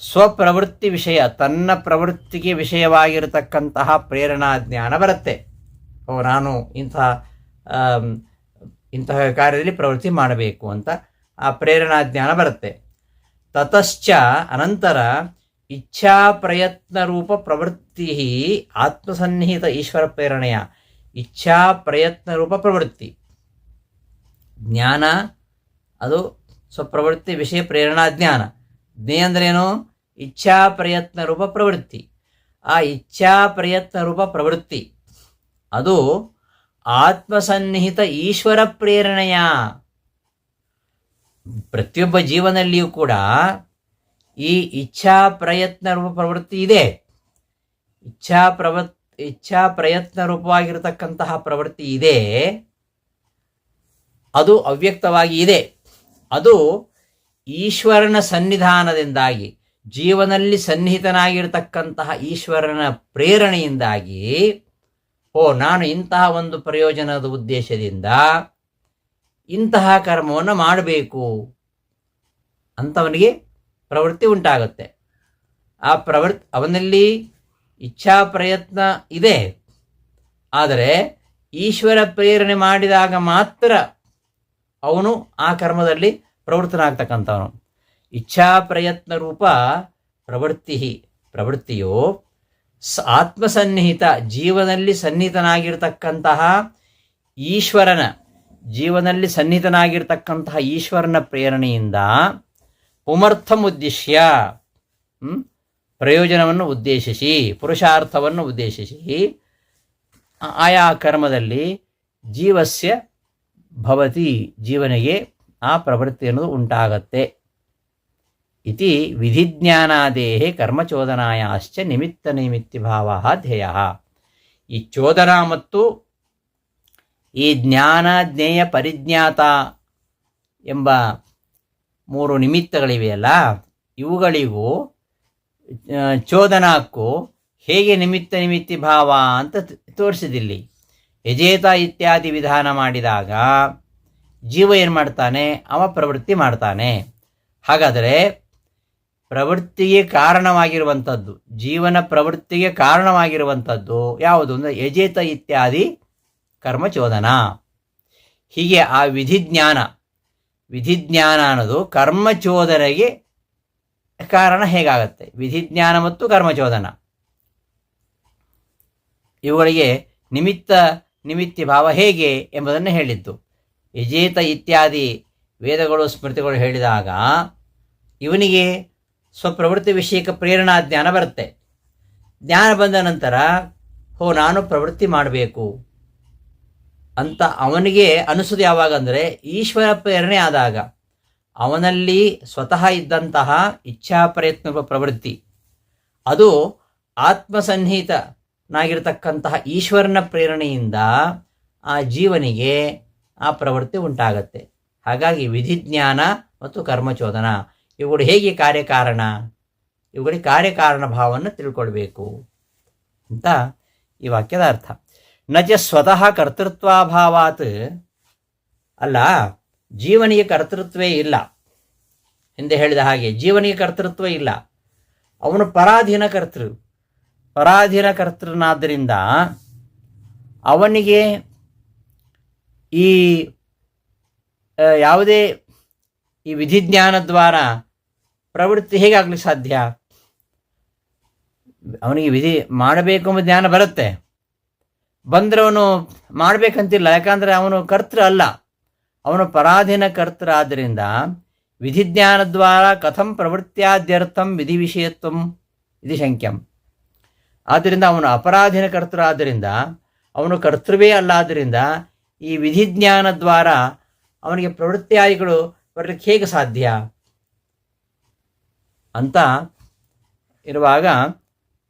A: ಸ್ವಪ್ರವೃತ್ತಿ ವಿಷಯ, ತನ್ನ ಪ್ರವೃತ್ತಿಗೆ ವಿಷಯವಾಗಿರತಕ್ಕಂತಹ ಪ್ರೇರಣಾ ಜ್ಞಾನ ಬರುತ್ತೆ. ನಾನು ಇಂತಹ ಕಾರ್ಯದಲ್ಲಿ ಪ್ರವೃತ್ತಿ ಮಾಡಬೇಕು ಅಂತ ಆ ಪ್ರೇರಣಾ ಜ್ಞಾನ ಬರುತ್ತೆ. ತತಶ್ಚ ಅನಂತರ ಇಚ್ಛಾ ಪ್ರಯತ್ನ ರೂಪ ಪ್ರವೃತ್ತಿ ಆತ್ಮಸನ್ನಿಹಿತ ಈಶ್ವರ ಪ್ರೇರಣೆಯ ಇಚ್ಛಾ ಪ್ರಯತ್ನ ರೂಪ ಪ್ರವೃತ್ತಿ ಜ್ಞಾನ, ಅದು ಸ್ವಪ್ರವೃತ್ತಿ ವಿಷಯ ಪ್ರೇರಣಾ ಜ್ಞಾನ. ಜ್ಞೇಯ ಅಂದ್ರೇನು? ಇಚ್ಛಾ ಪ್ರಯತ್ನ ರೂಪ ಪ್ರವೃತ್ತಿ. ಆ ಇಚ್ಛಾ ಪ್ರಯತ್ನ ರೂಪ ಪ್ರವೃತ್ತಿ ಅದು ಆತ್ಮಸನ್ನಿಹಿತ ಈಶ್ವರ ಪ್ರೇರಣೆಯ. ಪ್ರತಿಯೊಬ್ಬ ಜೀವನಲ್ಲಿಯೂ ಕೂಡ ಈ ಇಚ್ಛಾ ಪ್ರಯತ್ನ ರೂಪ ಪ್ರವೃತ್ತಿ ಇದೆ. ಇಚ್ಛಾ ಪ್ರಯತ್ನ ರೂಪವಾಗಿರತಕ್ಕಂತಹ ಪ್ರವೃತ್ತಿ ಇದೆ. ಅದು ಅವ್ಯಕ್ತವಾಗಿ ಇದೆ. ಅದು ಈಶ್ವರನ ಸನ್ನಿಧಾನದಿಂದಾಗಿ, ಜೀವನಲ್ಲಿ ಸನ್ನಿಹಿತನಾಗಿರತಕ್ಕಂತಹ ಈಶ್ವರನ ಪ್ರೇರಣೆಯಿಂದಾಗಿ ನಾನು ಇಂತಹ ಒಂದು ಪ್ರಯೋಜನದ ಉದ್ದೇಶದಿಂದ ಇಂತಹ ಕರ್ಮವನ್ನು ಮಾಡಬೇಕು ಅಂತವನಿಗೆ ಪ್ರವೃತ್ತಿ ಉಂಟಾಗುತ್ತೆ. ಆ ಅವನಲ್ಲಿ ಇಚ್ಛಾ ಪ್ರಯತ್ನ ಇದೆ, ಆದರೆ ಈಶ್ವರ ಪ್ರೇರಣೆ ಮಾಡಿದಾಗ ಮಾತ್ರ ಅವನು ಆ ಕರ್ಮದಲ್ಲಿ ಪ್ರವೃತ್ತನಾಗ್ತಕ್ಕಂಥವನು. ಇಚ್ಛಾ ಪ್ರಯತ್ನ ರೂಪ ಪ್ರವೃತ್ತಿಯು ಆತ್ಮಸನ್ನಿಹಿತ, ಜೀವನಲ್ಲಿ ಸನ್ನಿಹಿತನಾಗಿರ್ತಕ್ಕಂತಹ ಈಶ್ವರನ ಪ್ರೇರಣೆಯಿಂದ ಪುಮರ್ಥಂ ಉದ್ದೇಶ್ಯ, ಪ್ರಯೋಜನವನ್ನು ಉದ್ದೇಶಿಸಿ, ಪುರುಷಾರ್ಥವನ್ನು ಉದ್ದೇಶಿಸಿ ಆಯಾ ಕರ್ಮದಲ್ಲಿ ಜೀವಸ್ಯ ಭವತಿ, ಜೀವನಿಗೆ ಆ ಪ್ರವೃತ್ತಿ ಅನ್ನೋದು ಉಂಟಾಗತ್ತೆ. ಇತಿ ವಿಧಿಜ್ಞಾನಾದೇಹೇ ಕರ್ಮಚೋದನಾಯಾಶ್ಚ ನಿಮಿತ್ತ ನೈಮಿತ್ಯಭಾವ ಧ್ಯೇಯ. ಈ ಚೋದನಾ ಮತ್ತು ಈ ಜ್ಞಾನ, ಜ್ಞೇಯ, ಪರಿಜ್ಞಾತ ಎಂಬ 3 ನಿಮಿತ್ತಗಳಿವೆಯಲ್ಲ, ಇವುಗಳಿಗೂ ಚೋದನಾಕ್ಕೂ ಹೇಗೆ ನಿಮಿತ್ತ ನಿಮಿತ್ತಿ ಭಾವ ಅಂತ ತೋರಿಸಿದಿಲ್ಲಿ. ಯಜೇತ ಇತ್ಯಾದಿ ವಿಧಾನ ಮಾಡಿದಾಗ ಜೀವ ಏನು ಮಾಡ್ತಾನೆ? ಅವ ಪ್ರವೃತ್ತಿ ಮಾಡ್ತಾನೆ. ಹಾಗಾದರೆ ಪ್ರವೃತ್ತಿಗೆ ಕಾರಣವಾಗಿರುವಂಥದ್ದು, ಜೀವನ ಪ್ರವೃತ್ತಿಗೆ ಕಾರಣವಾಗಿರುವಂಥದ್ದು ಯಾವುದು ಅಂದರೆ ಯಜೇತ ಇತ್ಯಾದಿ ಕರ್ಮಚೋದನ. ಹೀಗೆ ಆ ವಿಧಿಜ್ಞಾನ ಅನ್ನೋದು ಕರ್ಮಚೋದನೆಗೆ ಕಾರಣ ಹೇಗಾಗತ್ತೆ? ವಿಧಿಜ್ಞಾನ ಮತ್ತು ಕರ್ಮಚೋದನ ಇವುಗಳಿಗೆ ನಿಮಿತ್ತಿ ಭಾವ ಹೇಗೆ ಎಂಬುದನ್ನು ಹೇಳಿದ್ದು. ಯಜೇತ ಇತ್ಯಾದಿ ವೇದಗಳು ಸ್ಮೃತಿಗಳು ಹೇಳಿದಾಗ ಇವನಿಗೆ ಸ್ವಪ್ರವೃತ್ತಿ ವಿಷಯಕ ಪ್ರೇರಣಾ ಜ್ಞಾನ ಬರುತ್ತೆ. ಜ್ಞಾನ ಬಂದ ನಂತರ ನಾನು ಪ್ರವೃತ್ತಿ ಮಾಡಬೇಕು ಅಂತ ಅವನಿಗೆ ಅನಿಸೋದು ಯಾವಾಗ ಅಂದರೆ ಈಶ್ವರ ಪ್ರೇರಣೆ ಆದಾಗ. ಅವನಲ್ಲಿ ಸ್ವತಃ ಇದ್ದಂತಹ ಇಚ್ಛಾ ಪ್ರಯತ್ನ ಪ್ರವೃತ್ತಿ ಅದು ಆತ್ಮಸನ್ನಿಹಿತನಾಗಿರ್ತಕ್ಕಂತಹ ಈಶ್ವರನ ಪ್ರೇರಣೆಯಿಂದ ಆ ಜೀವನಿಗೆ ಆ ಪ್ರವೃತ್ತಿ ಉಂಟಾಗತ್ತೆ. ಹಾಗಾಗಿ ವಿಧಿಜ್ಞಾನ ಮತ್ತು ಕರ್ಮಚೋದನ ಇವುಗಳು ಹೇಗೆ ಕಾರ್ಯಕಾರಣ, ಇವುಗಳಿಗೆ ಕಾರ್ಯಕಾರಣ ಭಾವವನ್ನು ತಿಳ್ಕೊಳ್ಬೇಕು ಅಂತ ಈ ವಾಕ್ಯದ ಅರ್ಥ. ನಚ ಸ್ವತಃ ಕರ್ತೃತ್ವಾಭಾವಾತ್, ಅಲ್ಲ, ಜೀವನಿಗೆ ಕರ್ತೃತ್ವೇ ಇಲ್ಲ. ಹಿಂದೆ ಹೇಳಿದ ಹಾಗೆ ಜೀವನಿಗೆ ಕರ್ತೃತ್ವ ಇಲ್ಲ. ಅವನು ಪರಾಧೀನ ಕರ್ತೃನಾದ್ದರಿಂದ ಅವನಿಗೆ ಈ ಯಾವುದೇ ಈ ವಿಧಿಜ್ಞಾನದ್ವಾರ ಪ್ರವೃತ್ತಿ ಹೇಗಾಗ್ಲಿಕ್ಕೆ ಸಾಧ್ಯ? ಅವನಿಗೆ ವಿಧಿ ಮಾಡಬೇಕು ಎಂಬ ಜ್ಞಾನ ಬರುತ್ತೆ, ಬಂದರೆ ಅವನು ಮಾಡಬೇಕಂತಿಲ್ಲ, ಯಾಕಂದರೆ ಅವನು ಕರ್ತೃ ಅಲ್ಲ, ಅವನು ಪರಾಧೀನ ಕರ್ತೃ. ಆದ್ದರಿಂದ ವಿಧಿಜ್ಞಾನದ್ವಾರ ಕಥಂ ಪ್ರವೃತ್ತಿಯಾದ್ಯರ್ಥಂ ವಿಧಿ ವಿಷಯತ್ವಂ ಇದು ಶಂಕ್ಯಂ. ಆದ್ದರಿಂದ ಅವನು ಅಪರಾಧೀನ ಕರ್ತೃ, ಆದ್ದರಿಂದ ಅವನು ಕರ್ತೃವೇ ಅಲ್ಲ. ಆದ್ದರಿಂದ ಈ ವಿಧಿಜ್ಞಾನದ್ವಾರ ಅವನಿಗೆ ಪ್ರವೃತ್ತಿಯಾದಿಗಳು ಬರಲಿಕ್ಕೆ ಹೇಗೆ ಸಾಧ್ಯ ಅಂತ ಇರುವಾಗ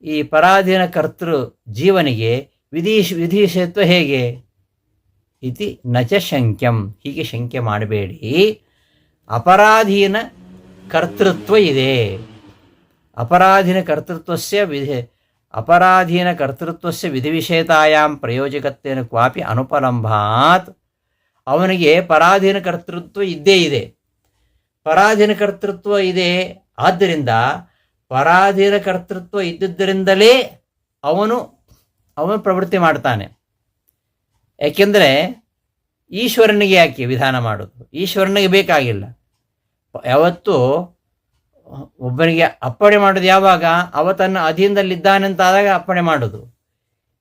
A: ಈ ಪರಾಧೀನ ಕರ್ತೃ ಜೀವನಿಗೆ ವಿಧಿಷತ್ವ ಹೇಗೆ ಇತಿ ನಚ ಶಂಕ್ಯಂ. ಹೀಗೆ ಶಂಕೆ ಮಾಡಬೇಡಿ. ಅಪರಾಧೀನ ಕರ್ತೃತ್ವ ಇದೆ. ಅಪರಾಧೀನ ಕರ್ತೃತ್ವಸ್ಯ ವಿಧಿವಿಷಯತಾಯಾಂ ಪ್ರಯೋಜಕತ್ವೇನ ಕ್ವಾಪಿ ಅನುಪಲಂಭಾತ್. ಅವನಿಗೆ ಪರಾಧೀನ ಕರ್ತೃತ್ವ ಇದ್ದೇ ಇದೆ. ಪರಾಧೀನ ಕರ್ತೃತ್ವ ಇದೆ. ಆದ್ದರಿಂದ ಪರಾಧೀನ ಕರ್ತೃತ್ವ ಇದ್ದುದರಿಂದಲೇ ಅವನು ಪ್ರವೃತ್ತಿ ಮಾಡ್ತಾನೆ. ಯಾಕೆಂದರೆ ಈಶ್ವರನಿಗೆ ಯಾಕೆ ವಿಧಾನ ಮಾಡೋದು? ಈಶ್ವರನಿಗೆ ಬೇಕಾಗಿಲ್ಲ. ಯಾವತ್ತೂ ಒಬ್ಬನಿಗೆ ಅಪ್ಪಣೆ ಮಾಡೋದು ಯಾವಾಗ? ಅವ ತನ್ನ ಅಧೀನದಲ್ಲಿದ್ದಾನೆ ಅಂತಾದಾಗ ಅಪ್ಪಣೆ ಮಾಡೋದು.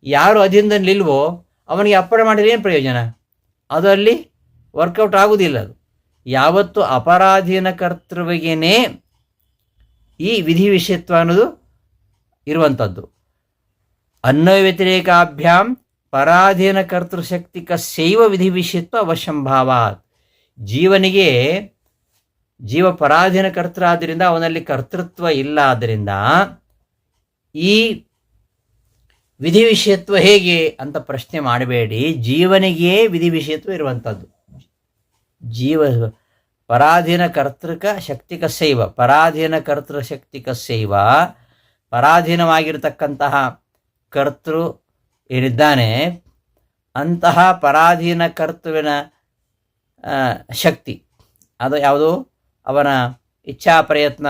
A: ಯಾರು ಅಧೀನದಲ್ಲಿಲ್ವೋ ಅವನಿಗೆ ಅಪ್ಪಣೆ ಮಾಡಿದ್ರೆ ಏನು ಪ್ರಯೋಜನ? ಅದು ಅಲ್ಲಿ ವರ್ಕೌಟ್ ಆಗುವುದಿಲ್ಲ. ಅದು ಯಾವತ್ತು ಅಪರಾಧೀನ ಕರ್ತೃವಿಗೇನೇ ಈ ವಿಧಿ ವಿಷಯತ್ವ ಅನ್ನೋದು ಇರುವಂಥದ್ದು. ಅನ್ವಯ ವ್ಯತಿರೇಕಾಭ್ಯಾಂ ಪರಾಧೀನ ಕರ್ತೃಶಕ್ತಿಕಸ್ಯೈವ ವಿಧಿ ವಿಷಯತ್ವ ಅವಶ್ಯಂಭಾವಾತ್. ಜೀವ ಪರಾಧೀನ ಕರ್ತೃ ಆದ್ದರಿಂದ ಅವನಲ್ಲಿ ಕರ್ತೃತ್ವ ಇಲ್ಲ. ಆದ್ದರಿಂದ ಈ ವಿಧಿ ವಿಷಯತ್ವ ಹೇಗೆ ಅಂತ ಪ್ರಶ್ನೆ ಮಾಡಬೇಡಿ. ಜೀವನಿಗೆ ವಿಧಿ ವಿಷಯತ್ವ ಇರುವಂಥದ್ದು. ಪರಾಧೀನ ಕರ್ತೃಕ ಶಕ್ತಿಕಸ್ಯೈವ, ಪರಾಧೀನ ಕರ್ತೃ ಶಕ್ತಿಕಸ್ಯೈವ, ಪರಾಧೀನವಾಗಿರತಕ್ಕಂತಹ ಕರ್ತೃ ಏನಿದ್ದಾನೆ ಅಂತಹ ಪರಾಧೀನ ಕರ್ತೃವಿನ ಶಕ್ತಿ ಅದು ಯಾವುದು? ಅವನ ಇಚ್ಛಾ ಪ್ರಯತ್ನ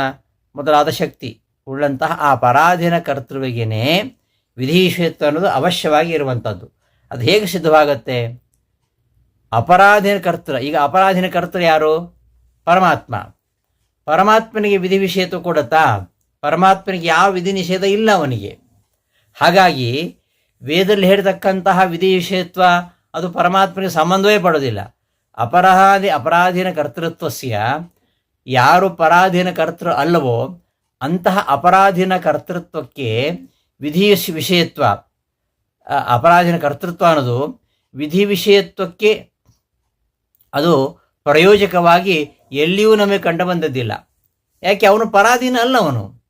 A: ಮೊದಲಾದ ಶಕ್ತಿ ಉಳ್ಳಂತಹ ಆ ಪರಾಧೀನ ಕರ್ತೃವಿಗೇನೆ ವಿಧಿಷಯತ್ವ ಅನ್ನೋದು ಅವಶ್ಯವಾಗಿ ಇರುವಂಥದ್ದು. ಅದು ಹೇಗೆ ಸಿದ್ಧವಾಗತ್ತೆ? ಅಪರಾಧೀನ ಕರ್ತೃ. ಈಗ ಅಪರಾಧೀನ ಕರ್ತೃ ಯಾರು? ಪರಮಾತ್ಮ. ಪರಮಾತ್ಮನಿಗೆ ವಿಧಿ ವಿಷಯತ್ವ ಕೊಡುತ್ತಾ? ಪರಮಾತ್ಮನಿಗೆ ಯಾವ ವಿಧಿ ನಿಷೇಧ ಇಲ್ಲ ಅವನಿಗೆ. ಹಾಗಾಗಿ ವೇದದಲ್ಲಿ ಹೇಳ್ತಕ್ಕಂತಹ ವಿಧಿ ವಿಷಯತ್ವ ಅದು ಪರಮಾತ್ಮನಿಗೆ ಸಂಬಂಧವೇ ಪಡೋದಿಲ್ಲ. ಅಪರಾಧೀನ ಕರ್ತೃತ್ವಸ್ಯ, ಯಾರು ಪರಾಧೀನ ಕರ್ತೃ ಅಲ್ಲವೋ ಅಂತಹ ಅಪರಾಧೀನ ಕರ್ತೃತ್ವಕ್ಕೆ ವಿಧಿ ವಿಷಯತ್ವ, ಅಪರಾಧೀನ ಕರ್ತೃತ್ವ ಅನ್ನೋದು ವಿಧಿ ವಿಷಯತ್ವಕ್ಕೆ ಅದು ಪ್ರಯೋಜಕವಾಗಿ ಎಲ್ಲಿಯೂ ನಮಗೆ ಕಂಡು ಬಂದದ್ದಿಲ್ಲ. ಯಾಕೆ? ಅವನು ಪರಾಧೀನ ಅಲ್ಲ,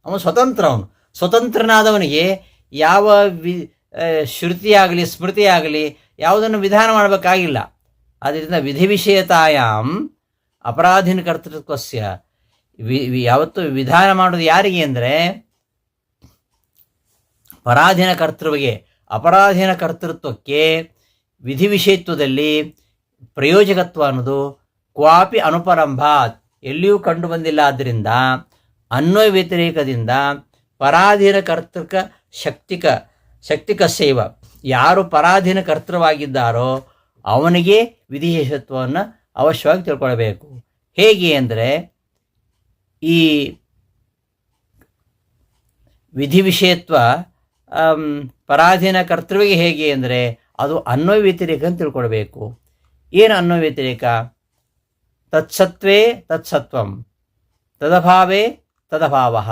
A: ಅವನು ಸ್ವತಂತ್ರ. ಸ್ವತಂತ್ರನಾದವನಿಗೆ ಯಾವ ಶ್ರುತಿಯಾಗಲಿ ಸ್ಮೃತಿಯಾಗಲಿ ಯಾವುದನ್ನು ವಿಧಾನ ಮಾಡಬೇಕಾಗಿಲ್ಲ. ಆದ್ದರಿಂದ ವಿಧಿ ವಿಷಯತಾಯಾಂ ಅಪರಾಧೀನ ಕರ್ತೃತ್ವಸ್ಯ ಯಾವತ್ತು ವಿಧಾನ ಮಾಡೋದು ಯಾರಿಗೆ ಅಂದರೆ ಪರಾಧೀನ ಕರ್ತೃವಿಗೆ. ಅಪರಾಧೀನ ಕರ್ತೃತ್ವಕ್ಕೆ ವಿಧಿ ವಿಷಯತ್ವದಲ್ಲಿ ಪ್ರಯೋಜಕತ್ವ ಅನ್ನೋದು ಕ್ವಾಪಿ ಅನುಪರಂಭಾತ್ ಎಲ್ಲಿಯೂ ಕಂಡು ಬಂದಿಲ್ಲ. ಆದ್ದರಿಂದ ಅನ್ವಯ ವ್ಯತಿರೇಕದಿಂದ ಪರಾಧೀನ ಕರ್ತೃಕ ಶಕ್ತಿಕಸ್ಯೈವ, ಯಾರು ಪರಾಧೀನ ಕರ್ತೃವಾಗಿದ್ದಾರೋ ಅವನಿಗೆ ವಿಧಿಶೇಷತ್ವವನ್ನು ಅವಶ್ಯವಾಗಿ ತಿಳ್ಕೊಳ್ಬೇಕು. ಹೇಗೆ ಅಂದರೆ ಈ ವಿಧಿ ವಿಷಯತ್ವ ಪರಾಧೀನ ಕರ್ತೃವಿಗೆ ಹೇಗೆ ಅಂದರೆ ಅದು ಅನ್ವಯ ವ್ಯತಿರೇಕ ಅಂತ ತಿಳ್ಕೊಳ್ಬೇಕು. ಏನು ಅನ್ವಯ ವ್ಯತಿರೇಕ? ತತ್ಸತ್ವೇ ತತ್ಸತ್ವಂ, ತದಭಾವೇ ತದಭಾವಃ.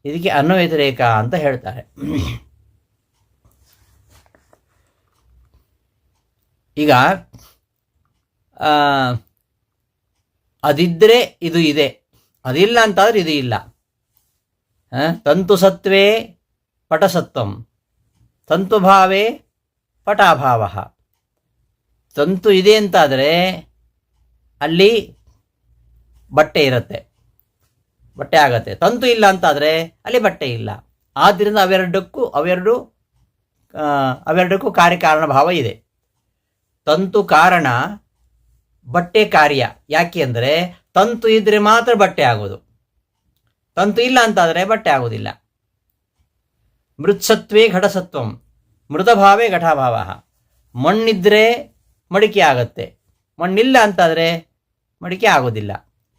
A: ಇದಕ್ಕೆ ಅನ್ವಯ ವ್ಯತಿರೇಕ ಅಂತ ಹೇಳ್ತಾರೆ. ಈಗ ಅದಿದ್ದರೆ ಇದು ಇದೆ, ಅದಿಲ್ಲ ಅಂತಾದ್ರೆ ಇದು ಇಲ್ಲ. ತಂತು ಸತ್ವೇ ಪಟಸತ್ವಂ, ತಂತುಭಾವೇ ಪಟಾಭಾವ. ತಂತು ಇದೆ ಅಂತಾದರೆ ಅಲ್ಲಿ ಬಟ್ಟೆ ಇರುತ್ತೆ, ಬಟ್ಟೆ ಆಗತ್ತೆ. ತಂತು ಇಲ್ಲ ಅಂತಾದರೆ ಅಲ್ಲಿ ಬಟ್ಟೆ ಇಲ್ಲ. ಆದ್ದರಿಂದ ಅವೆರಡಕ್ಕೂ ಕಾರ್ಯಕಾರಣ ಭಾವ ಇದೆ. ತಂತು ಕಾರಣ, ಬಟ್ಟೆ ಕಾರ್ಯ. ಯಾಕೆ ಅಂದರೆ ತಂತು ಇದ್ದರೆ ಮಾತ್ರ ಬಟ್ಟೆ ಆಗೋದು, ತಂತು ಇಲ್ಲ ಅಂತಾದರೆ ಬಟ್ಟೆ ಆಗೋದಿಲ್ಲ. ಮೃತ್ಸತ್ವೇ ಘಟಸತ್ವಂ, ಮೃತಭಾವೇ ಘಟಾಭಾವ. ಮಣ್ಣಿದ್ದರೆ ಮಡಿಕೆ ಆಗತ್ತೆ, ಮಣ್ಣಿಲ್ಲ ಅಂತಾದರೆ ಮಡಿಕೆ ಆಗೋದಿಲ್ಲ.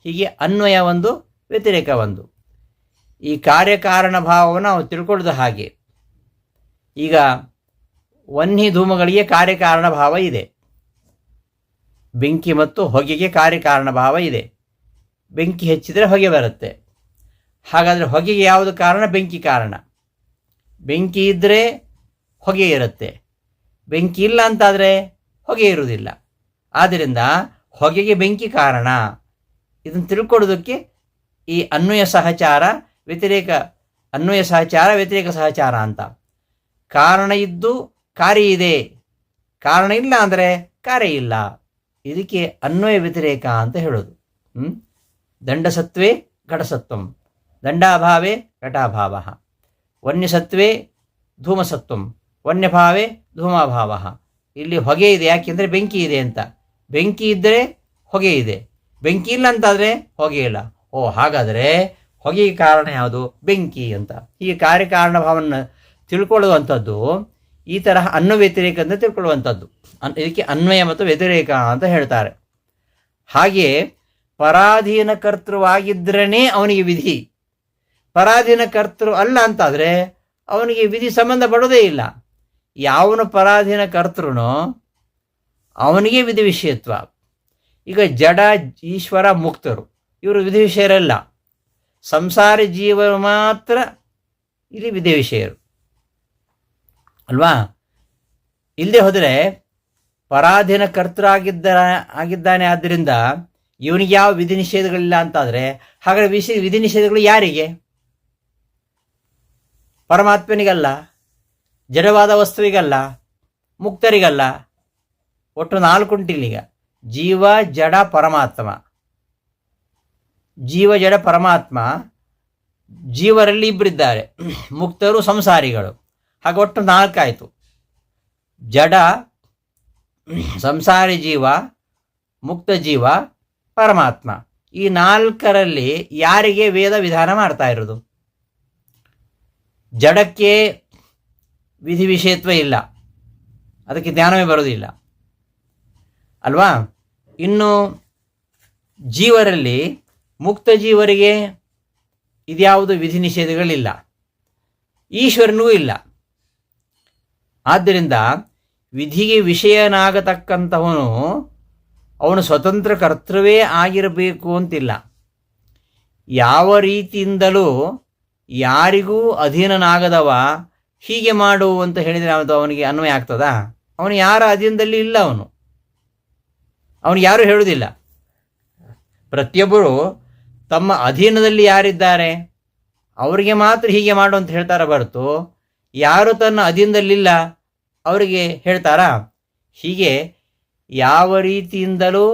A: ಹೀಗೆ ಅನ್ವಯ ಒಂದು, ವ್ಯತಿರೇಕ ಒಂದು. ಈ ಕಾರ್ಯಕಾರಣ ಭಾವವನ್ನು ನಾವು ತಿಳ್ಕೊಳ್ಳೋದು ಹಾಗೆ. ಈಗ ವನ್ನಿ ಧೂಮಗಳಿಗೆ ಕಾರ್ಯಕಾರಣ ಭಾವ ಇದೆ, ಬೆಂಕಿ ಮತ್ತು ಹೊಗೆಗೆ ಕಾರ್ಯಕಾರಣ ಭಾವ ಇದೆ. ಬೆಂಕಿ ಹೆಚ್ಚಿದರೆ ಹೊಗೆ ಬರುತ್ತೆ. ಹಾಗಾದರೆ ಹೊಗೆಗೆ ಯಾವುದು ಕಾರಣ? ಬೆಂಕಿ ಕಾರಣ. ಬೆಂಕಿ ಇದ್ದರೆ ಹೊಗೆ ಇರುತ್ತೆ, ಬೆಂಕಿ ಇಲ್ಲ ಅಂತಾದರೆ ಹೊಗೆ ಇರುವುದಿಲ್ಲ. ಆದ್ದರಿಂದ ಹೊಗೆಗೆ ಬೆಂಕಿ ಕಾರಣ. ಇದನ್ನು ತಿಳ್ಕೊಳ್ಳೋದಕ್ಕೆ ಈ ಅನ್ವಯ ಸಹಚಾರ ವ್ಯತಿರೇಕ, ಅನ್ವಯ ಸಹಚಾರ ವ್ಯತಿರೇಕ ಸಹಚಾರ ಅಂತ. ಕಾರಣ ಇದ್ದು ಕಾರ್ಯ ಇದೆ, ಕಾರಣ ಇಲ್ಲ ಅಂದರೆ ಕಾರ್ಯ ಇಲ್ಲ. ಇದಕ್ಕೆ ಅನ್ವಯ ವ್ಯತಿರೇಕ ಅಂತ ಹೇಳೋದು. ದಂಡಸತ್ವೇ ಘಟಸತ್ವಂ, ದಂಡಾಭಾವೇ ಘಟಾಭಾವ, ವನ್ಯಸತ್ವೇ ಧೂಮಸತ್ವಂ, ವನ್ಯಭಾವೇ ಧೂಮಾಭಾವ. ಇಲ್ಲಿ ಹೊಗೆ ಇದೆ, ಯಾಕೆಂದರೆ ಬೆಂಕಿ ಇದೆ ಅಂತ. ಬೆಂಕಿ ಇದ್ದರೆ ಹೊಗೆ ಇದೆ, ಬೆಂಕಿ ಇಲ್ಲ ಅಂತಾದರೆ ಹೊಗೆ ಇಲ್ಲ. ಹಾಗಾದರೆ ಹೊಗೆಗೆ ಕಾರಣ ಯಾವುದು? ಬೆಂಕಿ ಅಂತ. ಹೀಗೆ ಕಾರ್ಯಕಾರಣ ಭಾವವನ್ನು ತಿಳ್ಕೊಳ್ಳುವಂಥದ್ದು ಈ ತರಹ ಅನ್ವಯ ವ್ಯತಿರೇಕ ಅಂತ ತಿಳ್ಕೊಳ್ಳುವಂಥದ್ದು. ಇದಕ್ಕೆ ಅನ್ವಯ ಮತ್ತು ವ್ಯತಿರೇಕ ಅಂತ ಹೇಳ್ತಾರೆ. ಹಾಗೆಯೇ ಪರಾಧೀನ ಕರ್ತೃವಾಗಿದ್ದರೇ ಅವನಿಗೆ ವಿಧಿ. ಪರಾಧೀನ ಕರ್ತೃ ಅಲ್ಲ ಅಂತಾದರೆ ಅವನಿಗೆ ವಿಧಿ ಸಂಬಂಧ ಪಡೋದೇ ಇಲ್ಲ. ಯಾವನು ಪರಾಧೀನ ಕರ್ತೃನೋ ಅವನಿಗೆ ವಿಧಿ ವಿಷಯತ್ವ. ಈಗ ಜಡ, ಈಶ್ವರ, ಮುಕ್ತರು ಇವರು ವಿಧಿ ವಿಷಯರಲ್ಲ. ಸಂಸಾರಿ ಜೀವರು ಮಾತ್ರ ಇಲ್ಲಿ ವಿಧಿ ವಿಷಯರು ಅಲ್ವಾ? ಇಲ್ಲದೆ ಹೋದರೆ ಪರಾಧೀನ ಕರ್ತೃ ಆಗಿದ್ದಾನೆ, ಆದ್ದರಿಂದ ಇವನಿಗೆ ಯಾವ ವಿಧಿ ನಿಷೇಧಗಳಿಲ್ಲ ಅಂತಾದರೆ ಹಾಗಾದರೆ ವಿಧಿ ನಿಷೇಧಗಳು ಯಾರಿಗೆ? ಪರಮಾತ್ಮನಿಗಲ್ಲ, ಜಡವಾದ ವಸ್ತುವಿಗಲ್ಲ, ಮುಕ್ತರಿಗಲ್ಲ. ಒಟ್ಟು 4 ಉಂಟಿಲ್ಲೀಗ: ಜೀವ, ಜಡ, ಪರಮಾತ್ಮ. ಜೀವ, ಜಡ, ಪರಮಾತ್ಮ. ಜೀವರಲ್ಲಿ ಇಬ್ಬರಿದ್ದಾರೆ, ಮುಕ್ತರು, ಸಂಸಾರಿಗಳು. ಹಾಗೆ ಒಟ್ಟು 4 ಆಯಿತು. ಜಡ, ಸಂಸಾರಿ ಜೀವ, ಮುಕ್ತ ಜೀವ, ಪರಮಾತ್ಮ. ಈ 4ರಲ್ಲಿ ಯಾರಿಗೆ ವೇದ ವಿಧಾನ ಮಾಡ್ತಾ ಇರೋದು? ಜಡಕ್ಕೆ ವಿಧಿ ವಿಷಯತ್ವ ಇಲ್ಲ, ಅದಕ್ಕೆ ಜ್ಞಾನವೇ ಬರೋದಿಲ್ಲ ಅಲ್ವಾ? ಇನ್ನು ಜೀವರಲ್ಲಿ, ಮುಕ್ತ ಜೀವರಿಗೆ ಇದ್ಯಾವುದು ವಿಧಿ ನಿಷೇಧಗಳಿಲ್ಲ, ಈಶ್ವರನಿಗೂ ಇಲ್ಲ. ಆದ್ದರಿಂದ ವಿಧಿಗೆ ವಿಷಯನಾಗತಕ್ಕಂಥವನು ಅವನು ಸ್ವತಂತ್ರ ಕರ್ತೃವೇ ಆಗಿರಬೇಕು ಅಂತಿಲ್ಲ. ಯಾವ ರೀತಿಯಿಂದಲೂ ಯಾರಿಗೂ ಅಧೀನನಾಗದವ ಹೀಗೆ ಮಾಡು ಅಂತ ಹೇಳಿದರೆ ಅವನಿಗೆ ಅನ್ವಯ ಆಗ್ತದಾ? ಅವನು ಯಾರ ಅಧೀನದಲ್ಲಿ ಇಲ್ಲ, ಅವನಿಗೆ ಯಾರೂ ಹೇಳುವುದಿಲ್ಲ. ಪ್ರತಿಯೊಬ್ಬರು ತಮ್ಮ ಅಧೀನದಲ್ಲಿ ಯಾರಿದ್ದಾರೆ ಅವರಿಗೆ ಮಾತ್ರ ಹೀಗೆ ಮಾಡು ಅಂತ ಹೇಳ್ತಾರ ಹೊರತು ಯಾರು ತನ್ನ ಅಧೀನದಲ್ಲಿಲ್ಲ ಅವರಿಗೆ ಹೇಳ್ತಾರಾ? ಹೀಗೆ ಯಾವ ರೀತಿಯಿಂದಲೂ